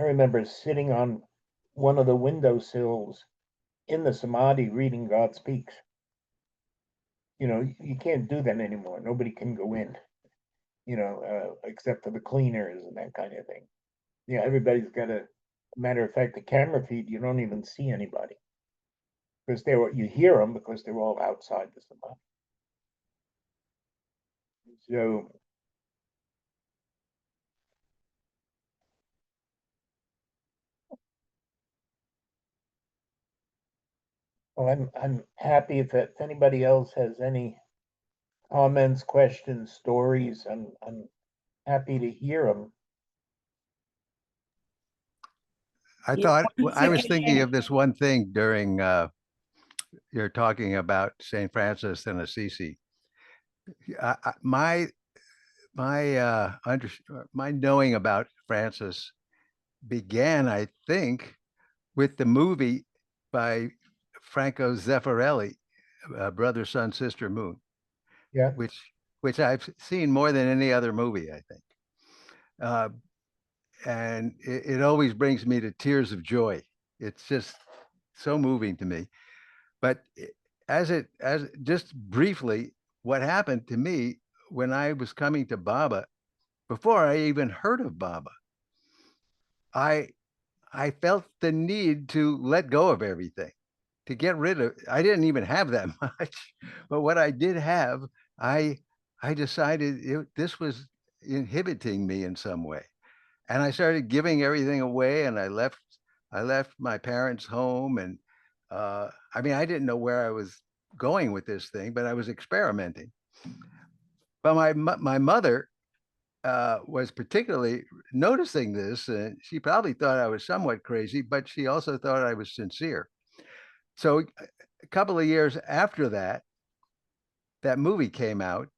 remember sitting on one of the windowsills in the Samadhi reading God Speaks. You can't do that anymore. Nobody can go in, except for the cleaners and that kind of thing. Everybody's got matter of fact, the camera feed, you don't even see anybody because you hear them because they're all outside the Samadhi. So, well, I'm happy if anybody else has any comments, questions, stories. I'm happy to hear them. I thought I was thinking of this one thing during you're talking about St. Francis and Assisi. My my knowing about Francis began, I think, with the movie by Franco Zeffirelli, Brother, Sun, Sister, Moon. Yeah. Which which I've seen more than any other movie, I think. And it always brings me to tears of joy. It's just so moving to me. But as just briefly, what happened to me when I was coming to Baba, before I even heard of Baba, I I felt the need to let go of everything, to get rid of. I didn't even have that much, but what I did have, I I decided this was inhibiting me in some way, and I started giving everything away, and I left my parents' home, and I mean I didn't know where I was going with this thing, but I was experimenting. But my mother was particularly noticing this, and she probably thought I was somewhat crazy, but she also thought I was sincere. So a couple of years after that, that movie came out,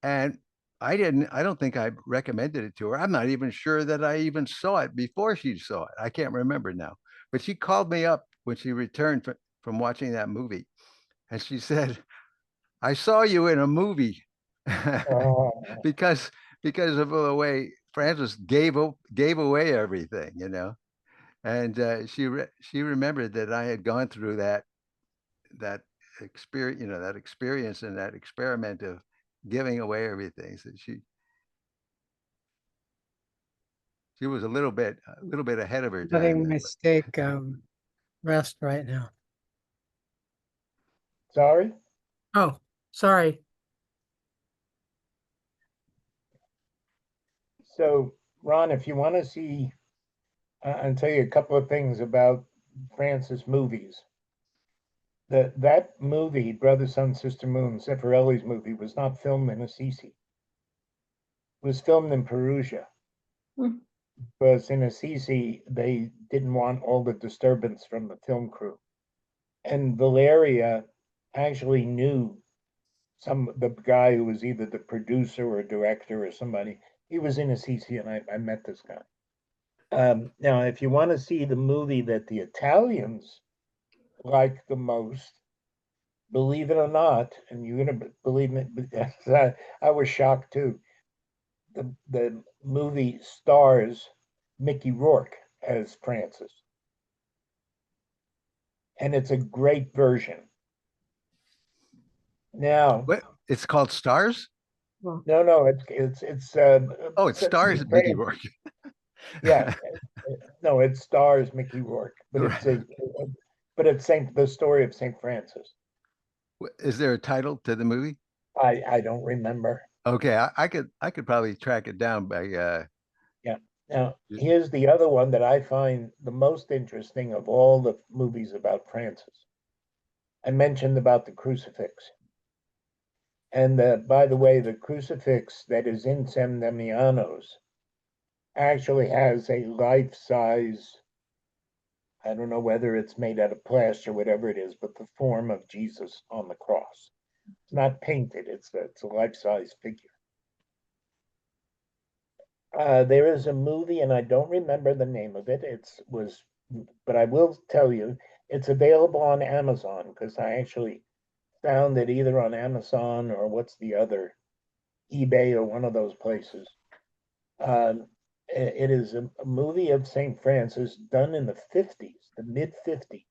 and I don't think I recommended it to her. I'm not even sure that I even saw it before she saw it. I can't remember now. But she called me up when she returned from watching that movie, and she said, I saw you in a movie. Oh, because because of the way Francis gave away everything, and she remembered that I had gone through that experience, that experience and that experiment of giving away everything. So she was a little bit ahead of her time Letting then. mistake rest right now. sorry. Oh, sorry. So, Ron, if you want to see, I'll tell you a couple of things about Francis movies. That movie, Brother, Sun, Sister, Moon, Zeffirelli's movie, was not filmed in Assisi. It was filmed in Perugia. Hmm. Because in Assisi, they didn't want all the disturbance from the film crew. And Valeria actually knew the guy who was either the producer or director or somebody. He was in Assisi, and I met this guy. Now, if you want to see the movie that the Italians like the most, believe it or not, and you're gonna believe me, I was shocked too. The movie stars Mickey Rourke as Francis, and it's a great version. Now, What? It's called Stars? no, it's Oh, it stars St. Mickey Francis. Rourke. Yeah, no, it stars Mickey Rourke, but it's the story of St. Francis. Is there a title to the movie? I don't remember. Okay, I could probably track it down by Yeah. Now, here's the other one that I find the most interesting of all the movies about Francis. I mentioned about the crucifix. And by the way, the crucifix that is in San Damiano's actually has a life-size, I don't know whether it's made out of plaster, or whatever it is, but the form of Jesus on the cross. It's not painted, it's a life-size figure. There is a movie, and I don't remember the name of it. But I will tell you, it's available on Amazon because I actually found it either on Amazon or what's the other, eBay or one of those places. It is a movie of St. Francis done in the 50s, the mid 50s.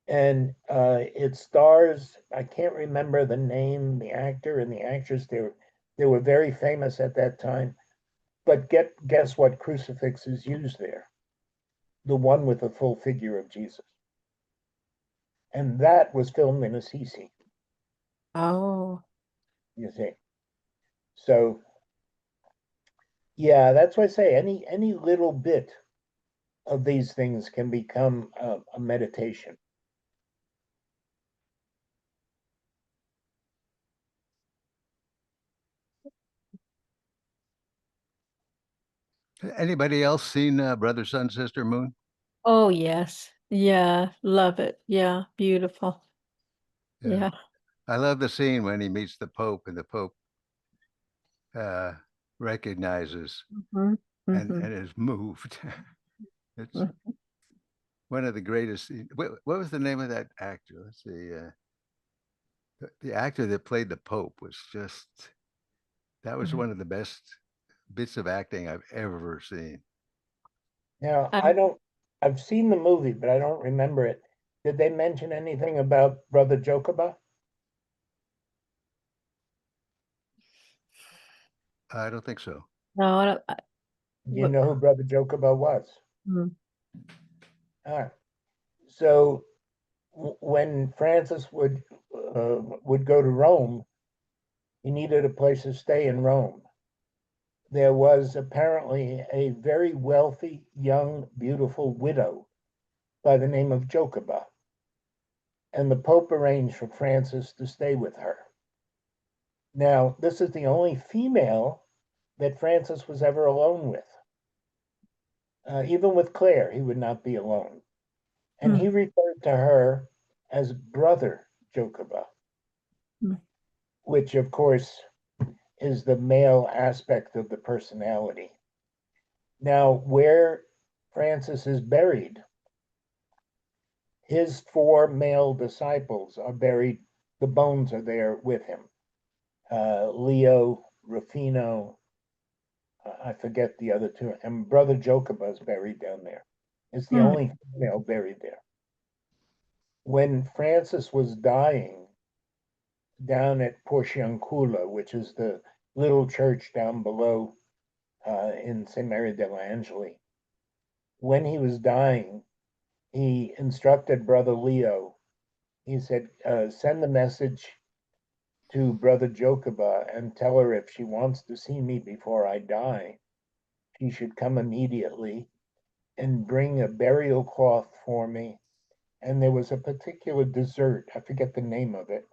And it stars, I can't remember the name, the actor and the actress. They were very famous at that time. But guess what crucifix is used there? The one with the full figure of Jesus. And that was filmed in Assisi, Oh, you see. So yeah, that's why I say any little bit of these things can become a meditation. Anybody else seen Brother, Sun, Sister, Moon? Oh, yes. Yeah, love it. Yeah, beautiful. Yeah. Yeah. I love the scene when he meets the Pope and the Pope uh, recognizes hmm and is moved. It's one of the greatest. What was the name of that actor? Let's see. the actor that played the Pope was just, that was Mhm. one of the best bits of acting I've ever seen. Now, I I've seen the movie, but I don't remember it. Did they mention anything about Brother Jokoba? I don't think so. no, I don't. Do you know who Brother Jokoba was? Mm, Ah, so when Francis would go to Rome, he needed a place to stay in Rome. There was apparently a very wealthy, young, beautiful widow by the name of Jokoba, and the Pope arranged for Francis to stay with her. Now, this is the only female that Francis was ever alone with. Even with Claire, he would not be alone. And he mm, referred to her as Brother Jokoba, mm, which, of course, is the male aspect of the personality. Now, where Francis is buried, his four male disciples are buried, the bones are there with him. Leo, Rufino, I forget the other two, and Brother Jokoba is buried down there. It's the mm, only female buried there. When Francis was dying down at Porciuncula, which is the little church down below in St. Mary degli Angeli, when he was dying, he instructed Brother Leo. He said, send the message to Brother Jokoba and tell her if she wants to see me before I die, she should come immediately and bring a burial cloth for me. And there was a particular dessert, I forget the name of it,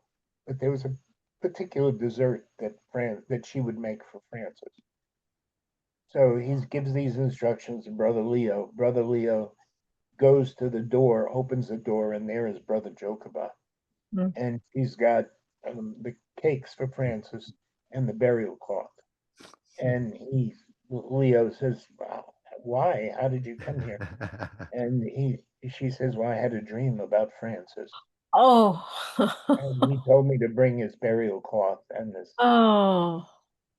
but there was a particular dessert that she would make for Francis. So he gives these instructions to Brother Leo. Brother Leo goes to the door, opens the door, and there is Brother Jokoba. mm. And he's got the cakes for Francis and the burial cloth. And Leo says, wow, why? How did you come here? And she says, well, I had a dream about Francis. Oh, And he told me to bring his burial cloth and this. oh,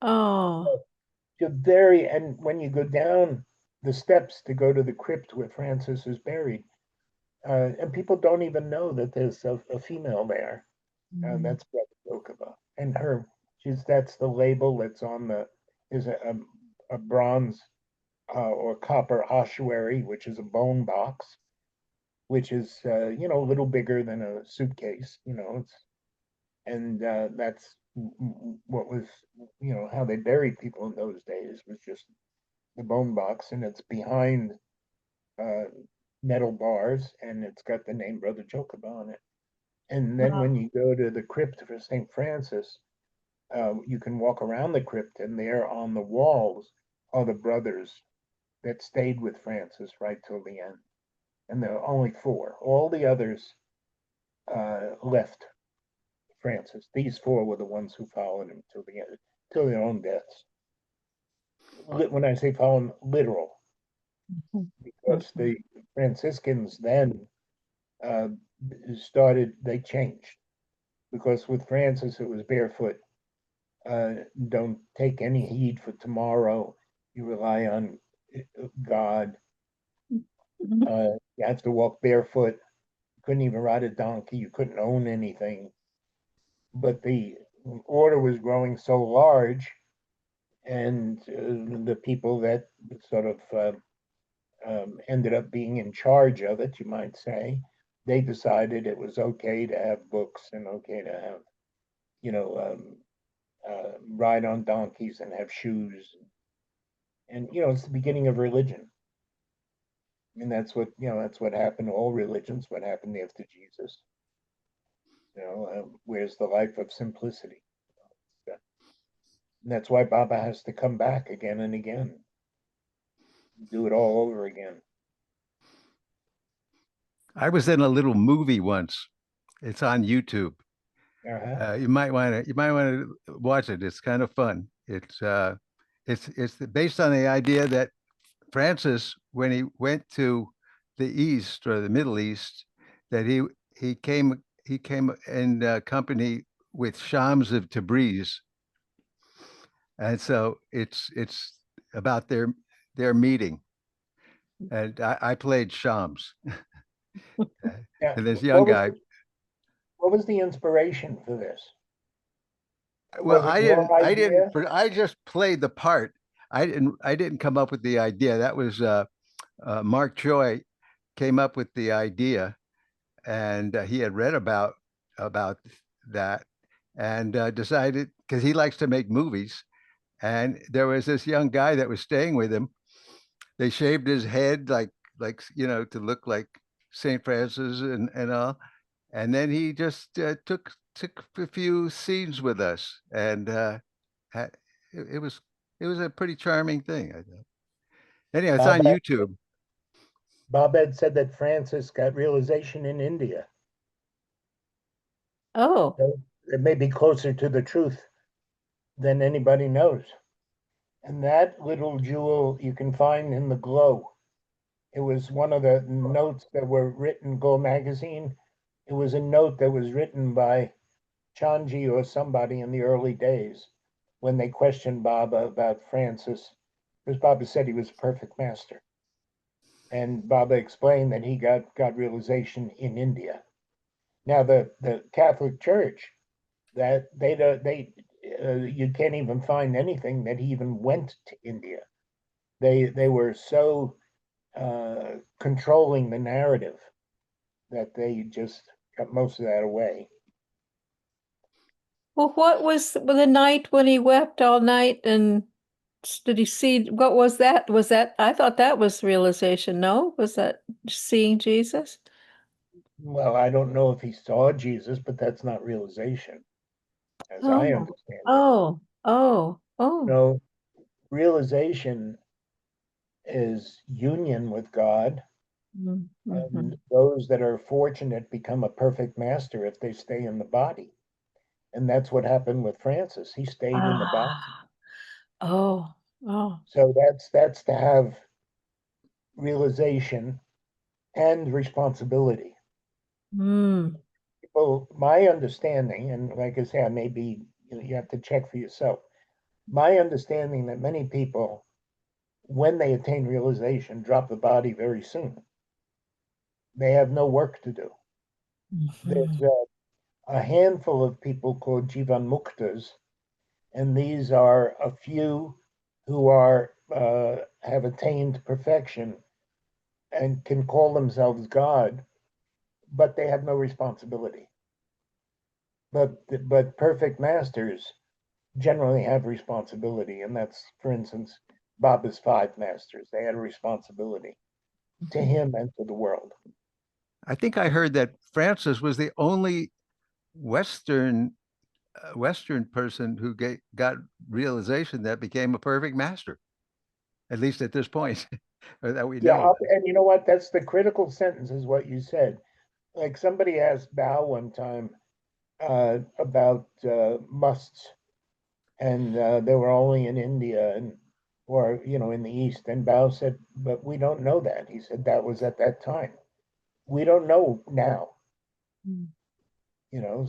oh. And when you go down the steps to go to the crypt where Francis is buried, and people don't even know that there's a female there. And Mm, that's Brother Jokoba. And that's the label that's on is a bronze or copper ossuary, which is a bone box, which is, a little bigger than a suitcase, and that's what was, how they buried people in those days was just the bone box, and it's behind uh, metal bars, and it's got the name Brother Jokoba on it. And then when wow. you go to the crypt for St. Francis, you can walk around the crypt, and there on the walls are the brothers that stayed with Francis right till the end. And there are only four. All the others left Francis. These four were the ones who followed him till the end, till their own deaths. When I say follow him, literal, Mhm, because mhm, the Franciscans then uh, they changed. Because with Francis, it was barefoot. Don't take any heed for tomorrow. You rely on God. mhm. You have to walk barefoot. You couldn't even ride a donkey. You couldn't own anything. But the order was growing so large, and the people that sort of ended up being in charge of it, you might say, they decided it was okay to have books and okay to have, you know, ride on donkeys and have shoes. And, it's the beginning of religion. And that's what happened to all religions, what happened after Jesus. Where's the life of simplicity? And that's why Baba has to come back again and again, do it all over again. I was in a little movie once. It's on YouTube. Uh-huh. You might want to watch it. It's kind of fun. It's based on the idea that Francis, when he went to the East or the Middle East, that he came in company with Shams of Tabriz, and so it's about their meeting, and I played Shams, Yeah. and this young guy. What was the inspiration for this? Well, Was it your idea? I just played the part. I didn't come up with the idea. That was Mark Choi came up with the idea, and he had read about that, and decided, because he likes to make movies, and there was this young guy that was staying with him. They shaved his head like to look like Saint Francis and all, and then he just took a few scenes with us, and had, it was a pretty charming thing, I thought. Anyhow, it's on YouTube. Bob Ed said that Francis got realization in India. Oh, So it may be closer to the truth than anybody knows. And that little jewel you can find in the Glow. It was one of the notes that were written, Go magazine. It was a note that was written by Chanji or somebody in the early days when they questioned Baba about Francis, because Baba said he was a perfect master. And Baba explained that he got realization in India. Now the Catholic Church, that they you can't even find anything that he even went to India. They were so controlling the narrative that they just got most of that away. well, what was the night when he wept all night, and did he see, what was that? Was that, I thought that was realization, no? Was that seeing Jesus? Well, I don't know if he saw Jesus, but that's not realization, as I Oh, understand it. oh, oh, oh. No, realization is union with God, Mm-hmm. and those that are fortunate become a perfect master if they stay in the body. And that's what happened with Francis. He stayed in the body. Ah, oh, oh. So that's to have realization and responsibility. Mm. Well, my understanding, and like I say, I may be, you have to check for yourself. My understanding that many people, when they attain realization, drop the body very soon. They have no work to do. There's Mhm. a handful of people called Jivan Muktas, and these are a few who are have attained perfection and can call themselves God, but they have no responsibility. But perfect masters generally have responsibility, and that's, for instance, Baba's five masters. They had a responsibility to him and to the world. I think I heard that Francis was the only Western Western person who got realization that became a perfect master, at least at this point, or that we know Yeah, of. and you know what? That's the critical sentence, is what you said. Like somebody asked Bao one time about musts, and they were only in India and or in the East. And Bao said, "But we don't know that." He said that was at that time. We don't know now. Mm.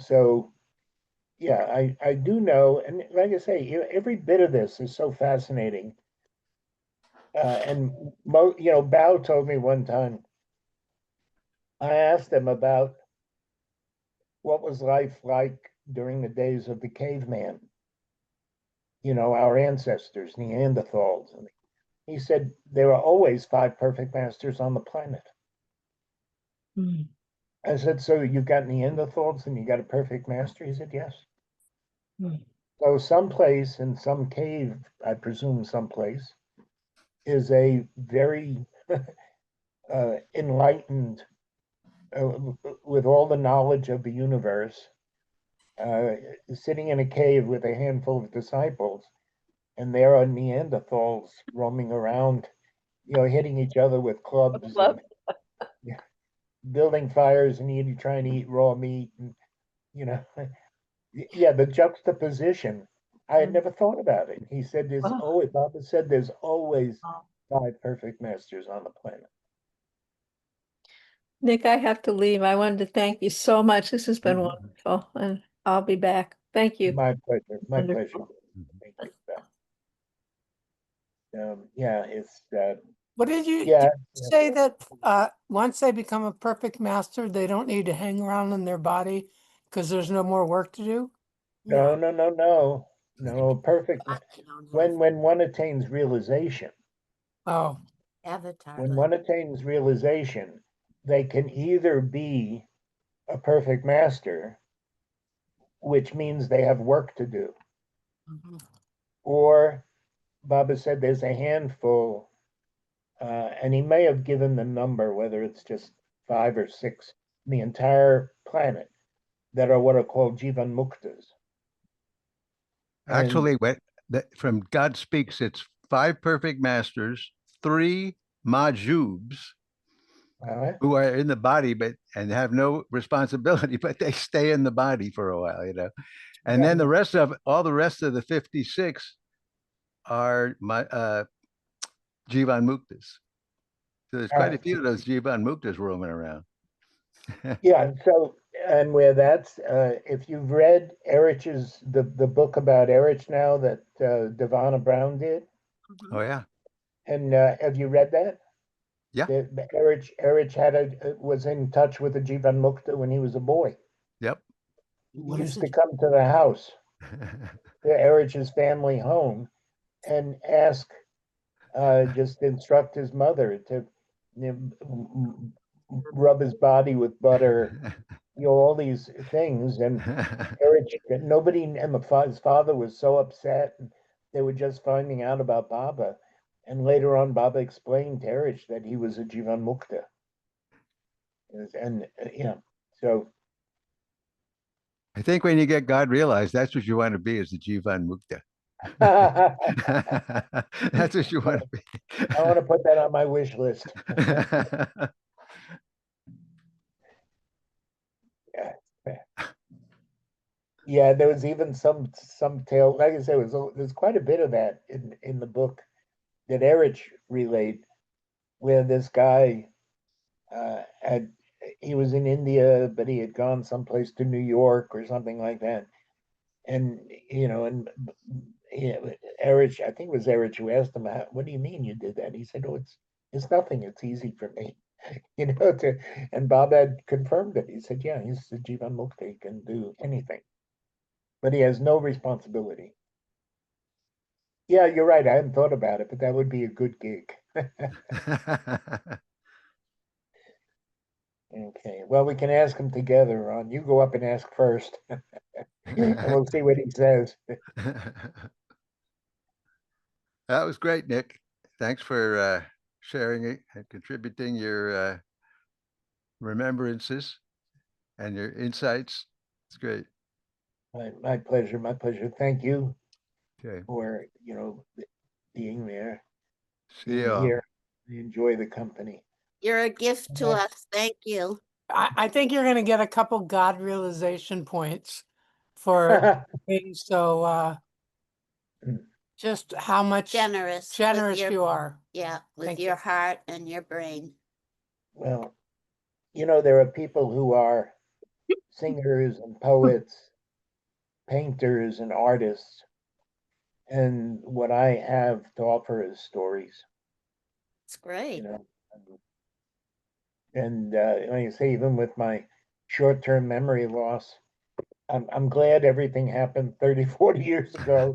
So yeah, I do know, and like I say, every bit of this is so fascinating. And Bao told me one time. I asked him about what was life like during the days of the caveman. Our ancestors, Neanderthals. And he said there are always five perfect masters on the planet. Mm. I said, so you've got Neanderthals and you got a perfect master? He said, yes. Mm. So someplace in some cave, I presume someplace, is a very enlightened, with all the knowledge of the universe, sitting in a cave with a handful of disciples, and there are Neanderthals roaming around, hitting each other with clubs Love. and building fires and trying to eat raw meat, and you know, yeah, the juxtaposition. I had Mm. never thought about it. He said there's Wow. always, Papa said there's always Wow. five perfect masters on the planet. Nick, I have to leave. I wanted to thank you so much. This has been Mhm. wonderful. And I'll be back. Thank you. My pleasure. My pleasure. Wonderful. Thank you. Yeah, it's What did you yeah. say that once they become a perfect master, they don't need to hang around in their body because there's no more work to do? No. Perfect. When one attains realization, Oh, Avatar. when one attains realization, they can either be a perfect master, which means they have work to do, or Baba said there's a handful, and he may have given the number, whether it's just 5 or 6, in the entire planet that are what are called Jivan Muktas. Actually, from God Speaks, it's 5 perfect masters, 3 majubs who are in the body and have no responsibility, but they stay in the body for a while, And then the rest of the 56 are Jivan Muktas. So there's quite a few of those Jivan Muktas roaming around. Yeah, so and where that's if you've read Erich's the book about Erich now that Devana Brown did. Oh yeah. And have you read that? Yeah. Erich was in touch with the Jivan Mukta when he was a boy. Yep. He used to come to the house, to Erich's family home, and just instruct his mother to rub his body with butter, all these things. And nobody, and his father was so upset. And they were just finding out about Baba. And later on, Baba explained to Erich that he was a Jivan Mukta. And, so. I think when you get God realized, that's what you want to be, as a Jivan Mukta. That's what you want to be. I want to put that on my wish list. Yeah, there was even some tale. Like I said, there's quite a bit of that in the book that Erich relayed, where this guy he was in India, but he had gone someplace to New York or something like that, and Erich, I think it was Erich who asked him, "What do you mean you did that?" He said, "Oh, it's nothing. It's easy for me." And Bob had confirmed it. He said, "Yeah, he's the Jivan Mukta. He can do anything, but he has no responsibility." Yeah, you're right. I hadn't thought about it, but that would be a good gig. Okay. Well, we can ask him together, Ron. You go up and ask first, and we'll see what he says. That was great, Nick. Thanks for sharing it and contributing your remembrances and your insights. It's great. My pleasure. My pleasure. Thank you Okay. for being there, See being you. here. We enjoy the company. You're a gift to us. Thank you. I think you're going to get a couple God realization points for being so just how much Generous you are. Yeah, with Thank your you. heart and your brain. Well, there are people who are singers and poets, painters and artists, and what I have to offer is stories. It's great. And like I say, even with my short-term memory loss, I'm glad everything happened 30, 40 years ago,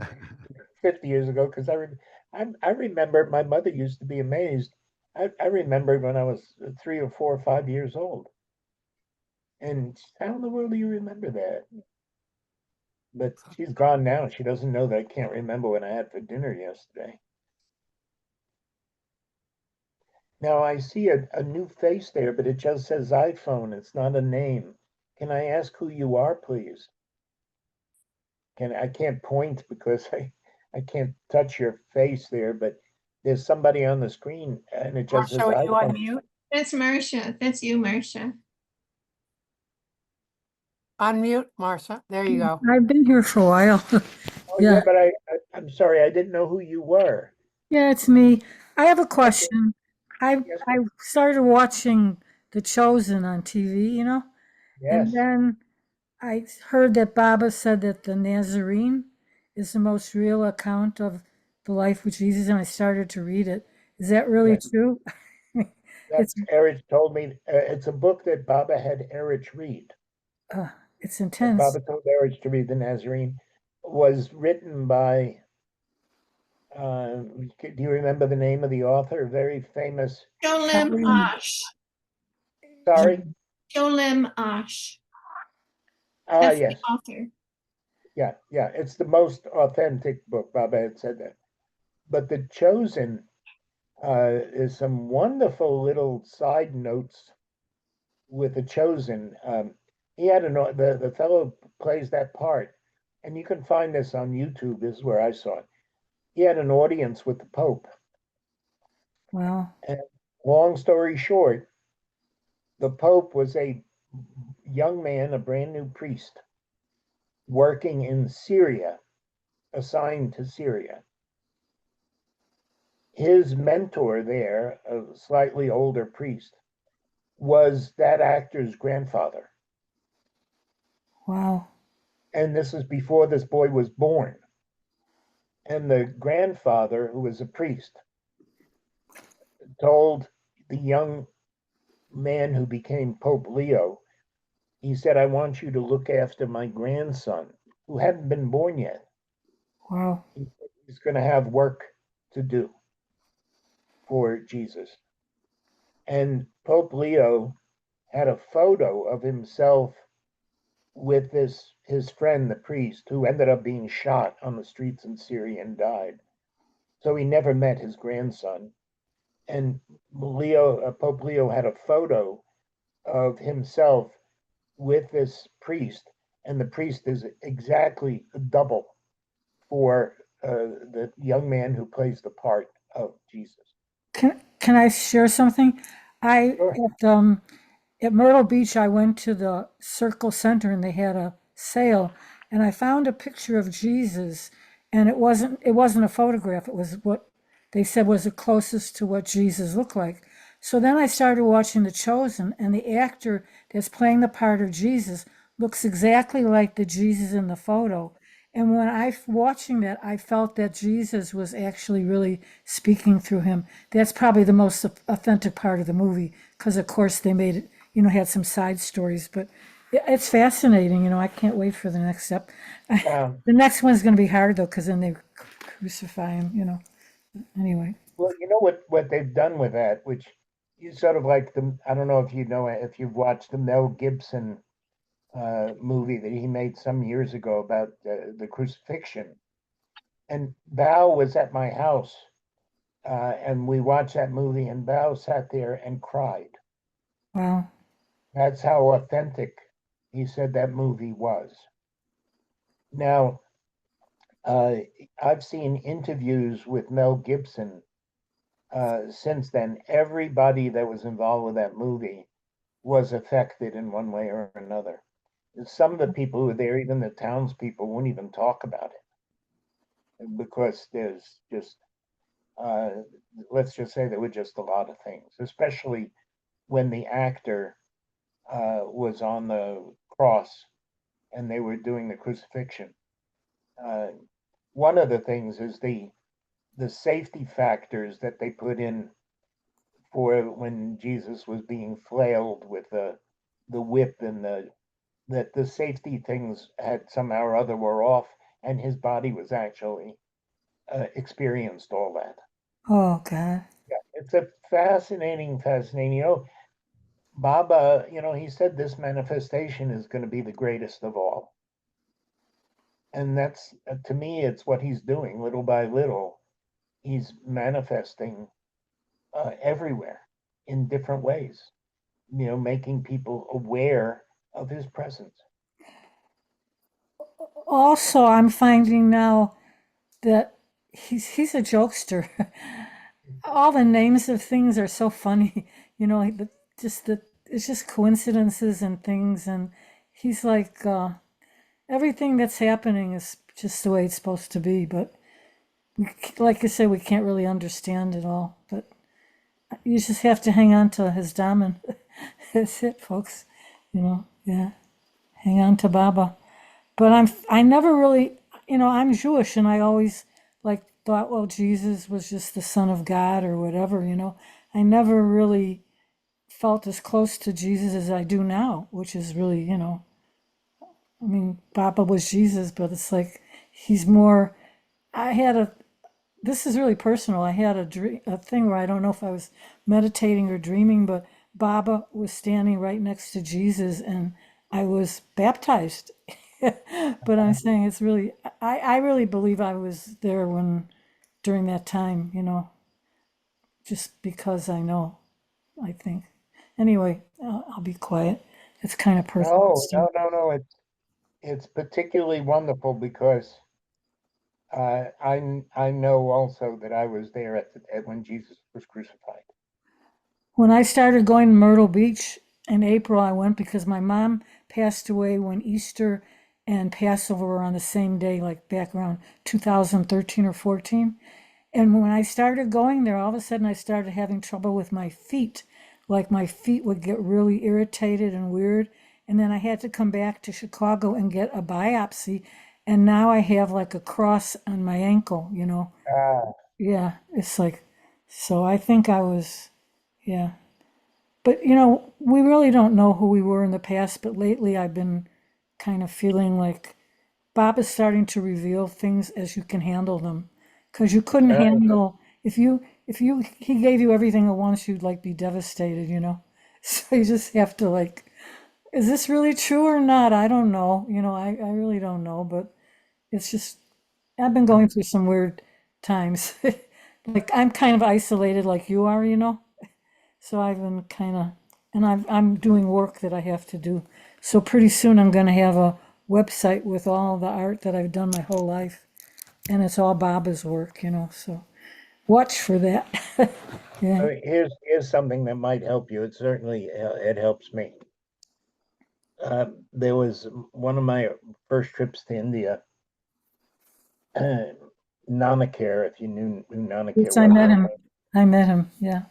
50 years ago, because I remember my mother used to be amazed. I remembered when I was 3 or 4 or 5 years old. And how in the world do you remember that? But she's gone now. She doesn't know that I can't remember what I had for dinner yesterday. Now I see a new face there, but it just says iPhone. It's not a name. Can I ask who you are, please? I can't point because I can't touch your face there, but there's somebody on the screen and it just says Marcia, you on iPhone. mute? That's Marcia. That's you, Marcia. Unmute, Marcia. There you go. I've been here for a while. Oh Yeah. yeah, but I'm sorry, I didn't know who you were. Yeah, it's me. I have a question. I Yes, I started watching The Chosen on TV, and yes. then I heard that Baba said that the Nazarene is the most real account of the life of Jesus, and I started to read it. Is that really Yes. true? It's That's Erich told me. It's a book that Baba had Erich read. uh, it's That intense. Baba told Erich to read the Nazarene was written by. Do you remember the name of the author? Very famous. Sholem Ash. Sorry. Sholem Ash. Ah, That's the yes. author. Yeah, yeah. It's the most authentic book. Baba had said that. But The Chosen is some wonderful little side notes with The Chosen. He had the fellow plays that part, and you can find this on YouTube. This is where I saw it. He had an audience with the Pope, Wow. and long story short, the Pope was a young man, a brand new priest, working in Syria, assigned to Syria. His mentor there, a slightly older priest, was that actor's grandfather. Wow. And this is before this boy was born. And the grandfather, who was a priest, told the young man who became Pope Leo, he said, I want you to look after my grandson, who hadn't been born yet. Wow. He's going to have work to do for Jesus. And Pope Leo had a photo of himself with his friend, the priest, who ended up being shot on the streets in Syria and died. So he never met his grandson. And Pope Leo had a photo of himself with this priest, and the priest is exactly double for the young man who plays the part of Jesus. Can I share something? I Sure. at Myrtle Beach, I went to the Circle Center and they had a sale, and I found a picture of Jesus, and it wasn't a photograph. It was what they said was the closest to what Jesus looked like. So then I started watching The Chosen, and the actor that's playing the part of Jesus looks exactly like the Jesus in the photo. And when I watching that, I felt that Jesus was actually really speaking through him. That's probably the most authentic part of the movie, because of course they made it, had some side stories, but it's fascinating. I can't wait for the next step. Um, The next one's going to be hard though, because then they crucify him. Anyway. well, you know what they've done with that, which is sort of like I don't know if you know if you've watched the Mel Gibson movie that he made some years ago about the crucifixion. And Bao was at my house, and we watched that movie, and Bao sat there and cried. Wow. That's how authentic he said that movie was. Now, uh, I've seen interviews with Mel Gibson since then. Everybody that was involved with that movie was affected in one way or another. Some of the people who were there, even the townspeople, wouldn't even talk about it because there's just, uh, let's just say there were just a lot of things, especially when the actor was on the cross and they were doing the crucifixion. Uh, One of the things is the safety factors that they put in for when Jesus was being flailed with the whip and that the safety things had somehow or other were off, and his body was actually experienced all that. Oh God. Yeah, it's a fascinating. Baba, he said this manifestation is going to be the greatest of all. And that's, to me, it's what he's doing little by little. He's manifesting everywhere in different ways, making people aware of his presence. Also, I'm finding now that he's a jokester. All the names of things are so funny, like just the it's just coincidences and things, and he's like everything that's happening is just the way it's supposed to be. But like I said, we can't really understand it all. But you just have to hang on to his diamond. That's it, folks. Yeah. hang on to Baba. But I never really, I'm Jewish, and I always like thought, well, Jesus was just the Son of God or whatever. I never really felt as close to Jesus as I do now, which is really, I mean, Papa was Jesus, but it's like he's more. I had a. This is really personal. I had a thing where I don't know if I was meditating or dreaming, but Baba was standing right next to Jesus, and I was baptized. But I'm saying it's really. I really believe I was there during that time. Just because I know. I think. Anyway, I'll be quiet. It's kind of personal No, stuff. no, no, no. It's particularly wonderful because I know also that I was there at when Jesus was crucified. When I started going to Myrtle Beach in April, I went because my mom passed away when Easter and Passover were on the same day, like back around 2013 or 14. And when I started going there, all of a sudden I started having trouble with my feet. Like my feet would get really irritated and weird. And then I had to come back to Chicago and get a biopsy. And now I have like a cross on my ankle. Ah, Yeah, it's like, so I think I was, yeah. But, we really don't know who we were in the past, but lately I've been kind of feeling like Bob is starting to reveal things as you can handle them. Because you couldn't uh, handle, he gave you everything at once, you'd like be devastated. So you just have to like, is this really true or not? I don't know. I really don't know, but it's just, I've been going through some weird times. Like I'm kind of isolated like you are. So I've been kind of, and I'm doing work that I have to do. So pretty soon I'm going to have a website with all the art that I've done my whole life. And it's all Baba's work. So watch for that. Yeah. here's something that might help you. It certainly it helps me. There was one of my first trips to India. Nanakar, if you knew who Nanakar Yes, I was, met him. I met him. Yeah.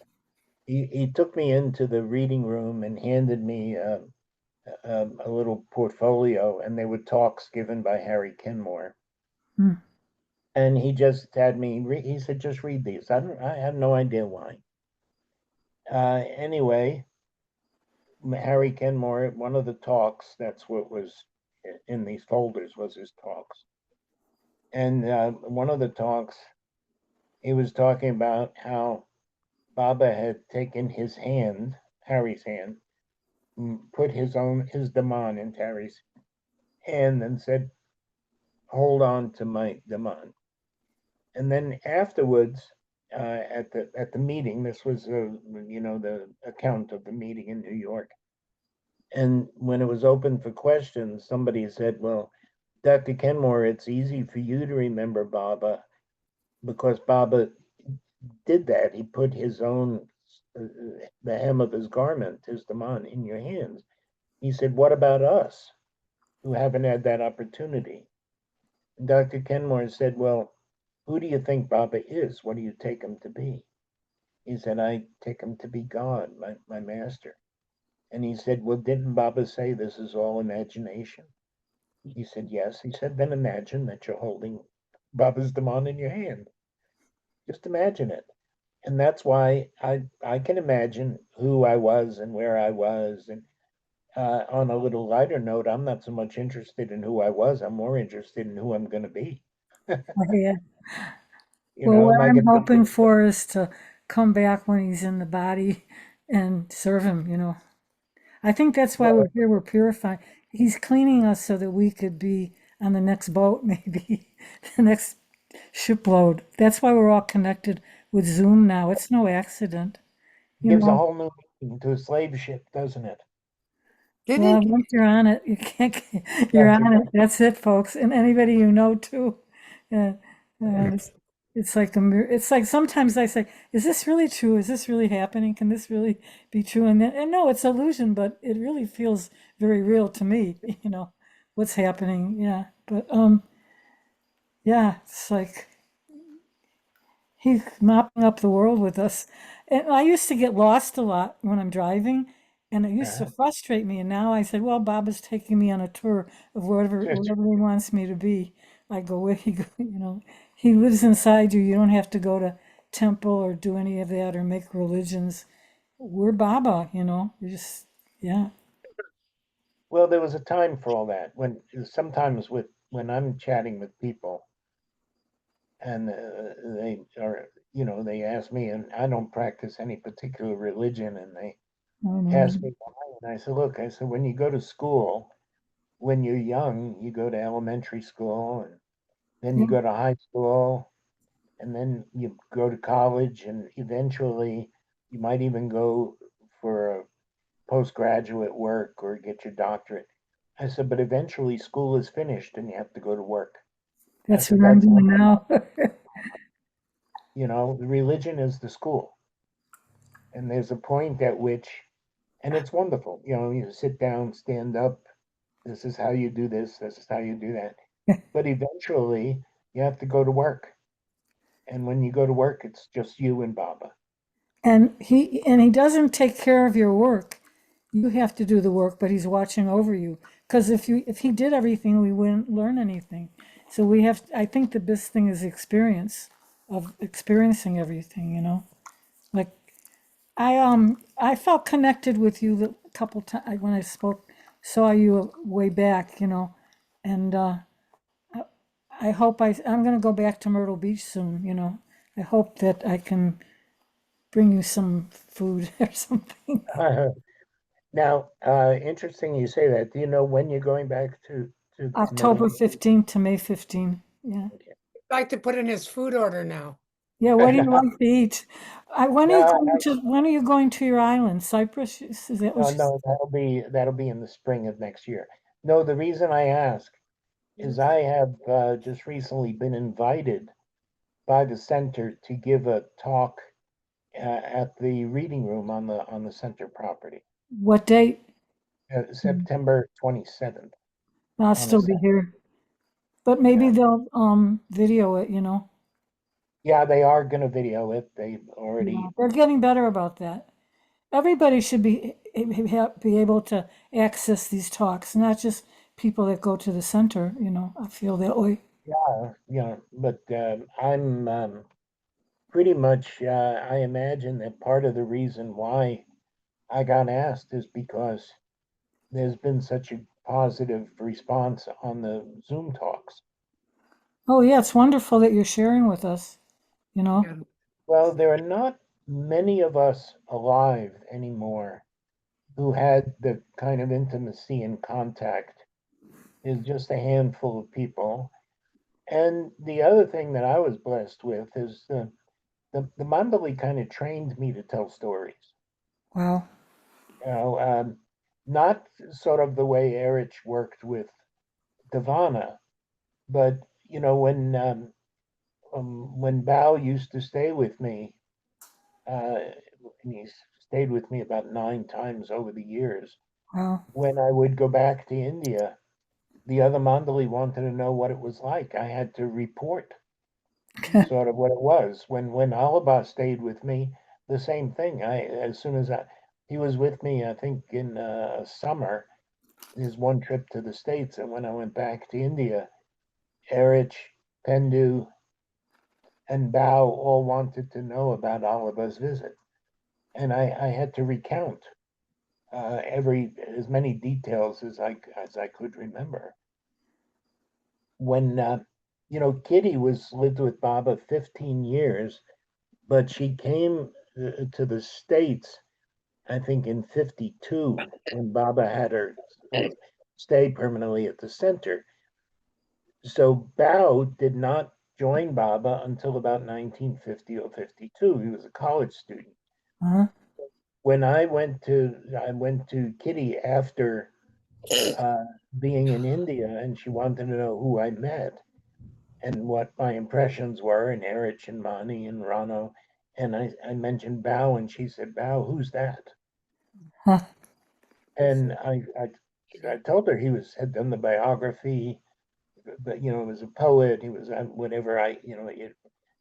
he took me into the reading room and handed me a little portfolio, and they were talks given by Harry Kenmore. Hmm. And he just had me. He said, "Just read these." I have no idea why. Anyway, Harry Kenmore, one of the talks. That's what was in these folders was his talks. And one of the talks, he was talking about how Baba had taken his hand, Harry's hand, put his daman in Harry's hand, and said, "Hold on to my daman." And then afterwards, at the meeting, this was the account of the meeting in New York. And when it was open for questions, somebody said, "Well, Dr. Kenmore, it's easy for you to remember Baba because Baba did that. He put his own the hem of his garment, his daman, in your hands." He said, "What about us who haven't had that opportunity?" Dr. Kenmore said, "Well, who do you think Baba is? What do you take him to be?" He said, "I take him to be God, my master." And he said, "Well, didn't Baba say this is all imagination?" He said, "Yes." He said, "Then imagine that you're holding Baba's daman in your hand. Just imagine it." And that's why I can imagine who I was and where I was. And on a little lighter note, I'm not so much interested in who I was. I'm more interested in who I'm going to be. Yeah. You Well, know, what am I I'm going to hoping for is to come back when he's in the body and serve him. I think that's why well, we're here. We're purifying. He's cleaning us so that we could be on the next boat, maybe the next shipload. That's why we're all connected with Zoom now. It's no accident. You gives a know, whole new meaning to a slave ship, doesn't it? well, Didn't once you're on it, you can't, you're That's on it. That's it, folks. And anybody you know too. Yeah. It's like it's like sometimes I say, is this really true? Is this really happening? Can this really be true? And no, it's illusion, but it really feels very real to me, what's happening. Yeah. But yeah, it's like he's mopping up the world with us. And I used to get lost a lot when I'm driving, And it used to frustrate me. And now I said, well, Baba's taking me on a tour of wherever he wants me to be. I go where he go, he lives inside you. You don't have to go to temple or do any of that or make religions. We're Baba, you just, yeah. Well, there was a time for all that. When sometimes when I'm chatting with people and they are, they ask me, and I don't practice any particular religion, and they ask me why, and I said, look, I said, when you go to school, when you're young, you go to elementary school, and then you Yeah. go to high school, and then you go to college, and eventually you might even go for a postgraduate work or get your doctorate. I said, but eventually school is finished and you have to go to work. I That's said, what I'm that's doing now. the religion is the school. And there's a point at which, and it's wonderful, you sit down, stand up, this is how you do this is how you do that. But eventually you have to go to work. And when you go to work, it's just you and Baba. And he doesn't take care of your work. You have to do the work, but he's watching over you. Because if he did everything, we wouldn't learn anything. So I think the best thing is experience of experiencing everything. Like I felt connected with you a couple times when I saw you way back. And I hope I'm going to go back to Myrtle Beach soon. I hope that I can bring you some food or something. Now, interesting you say that. Do you know when you're going back to Myrtle October Beach? 15th to May 15th. Yeah. Like to put in his food order now. Yeah, what do you like to eat? No, When are you going to your island? Cyprus? Is that what no, you said? no, that'll be in the spring of next year. No, the reason I ask is I have just recently been invited by the center to give a talk at the reading room on the center property, What date? September 27th I'll on a still be Saturday. here. But maybe Yeah, they'll video it. yeah, they are going to video it. They've Yeah, already. they're getting better about that. Everybody should be able to access these talks, not just people that go to the center. I feel that way. But I'm pretty much. I imagine that part of the reason why I got asked is because there's been such a positive response on the Zoom talks. Oh yeah, it's wonderful that you're sharing with us. Yeah. Well, there are not many of us alive anymore who had the kind of intimacy and contact. Is just a handful of people. And the other thing that I was blessed with is the Mandali kind of trained me to tell stories. Wow. You know, not sort of the way Erich worked with Devana, but when Bao used to stay with me, uh, and he stayed with me about 9 times over the years. Wow. When I would go back to India, the other Mandali wanted to know what it was like. I had to report sort of what it was. When Alaba stayed with me, the same thing. As soon as he was with me, I think in summer, his one trip to the States, and when I went back to India, Erich, Pendu, and Bao all wanted to know about Alaba's visit, and I had to recount every as many details as I could remember. When Kitty lived with Baba 15 years, but she came to the States, I think in 52, when Baba had her stay permanently at the center. So Bao did not join Baba until about 1950 or 52. He was a college student. Uh-huh. When I went to Kitty after uh, being in India, and she wanted to know who I met and what my impressions were, and Erich and Mani and Rano. And I mentioned Bao, and she said, Bao, who's that? Huh. And I told her he had done the biography, but he was a poet. He was whatever.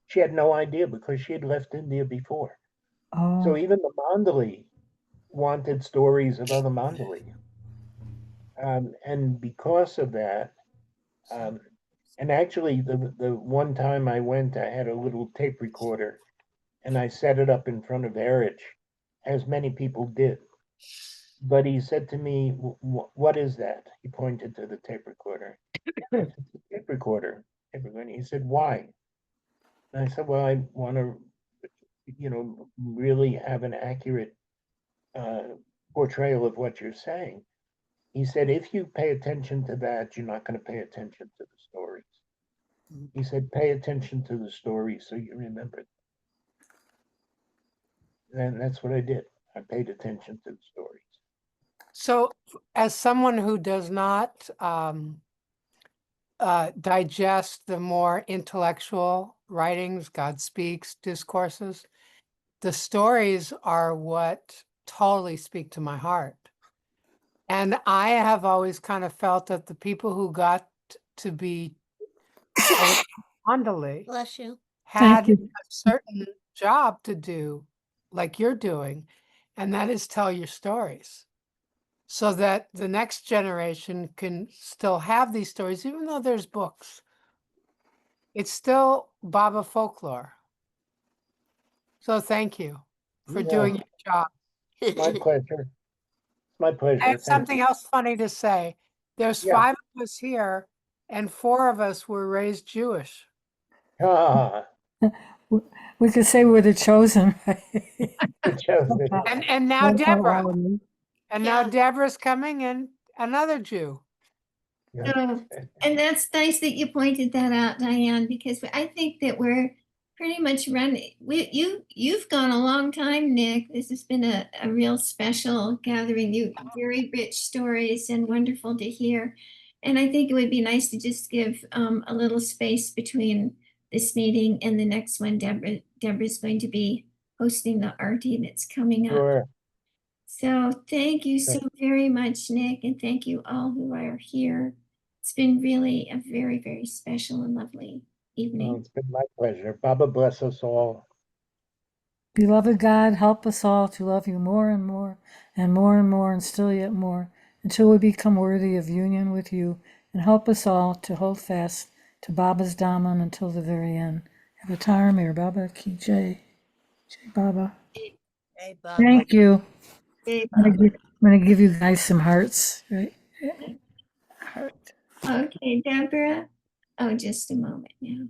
She had no idea because she had left India before. So Oh. even the Mandali wanted stories of other Mandali. And because of that, and actually the one time I went, I had a little tape recorder and I set it up in front of Erich, as many people did. But he said to me, "What is that?" He pointed to the tape recorder. I said, "Tape recorder." And he said, "Why?" And I said, "Well, I want to, really have an accurate portrayal of what you're saying." He said, "If you pay attention to that, you're not going to pay attention to the stories." He said, "Pay attention to the stories so you remember." And that's what I did. I paid attention to the stories. So as someone who does not digest the more intellectual writings, God speaks, discourses, the stories are what totally speak to my heart. And I have always kind of felt that the people who got to be Mandali Bless you. had you. a certain job to do, like you're doing, and that is tell your stories so that the next generation can still have these stories, even though there's books. It's still Baba folklore. So thank you for doing your job. My pleasure. My pleasure. I have Thank something you. else funny to say. There's Yeah. 5 of us here, and 4 of us were raised Jewish. Ah, We could say we're the chosen. chosen. And now That's how Deborah. all of you. And now Yeah. Deborah's coming in, another Jew. Yeah. So, and that's nice that you pointed that out, Diane, because I think that we're pretty much running. You've gone a long time, Nick. This has been a real special gathering. You very rich stories and wonderful to hear. And I think it would be nice to just give a little space between this meeting and the next one. Deborah's going to be hosting the arty that's coming up. Sure. So thank you so very much, Nick, and thank you all who are here. It's been really a very, very special and lovely Well, evening. it's been my pleasure. Baba bless us all. Beloved God, help us all to love you more and more and more and more and still yet more until we become worthy of union with you, and help us all to hold fast to Baba's Dhamma until the very end. Avatar Mir Baba Ki Jai. Jai Baba. Hey, Baba. Thank you. Hey, I'm gonna give you guys some hearts, right? Heart. Okay, Deborah. Oh, just a moment now.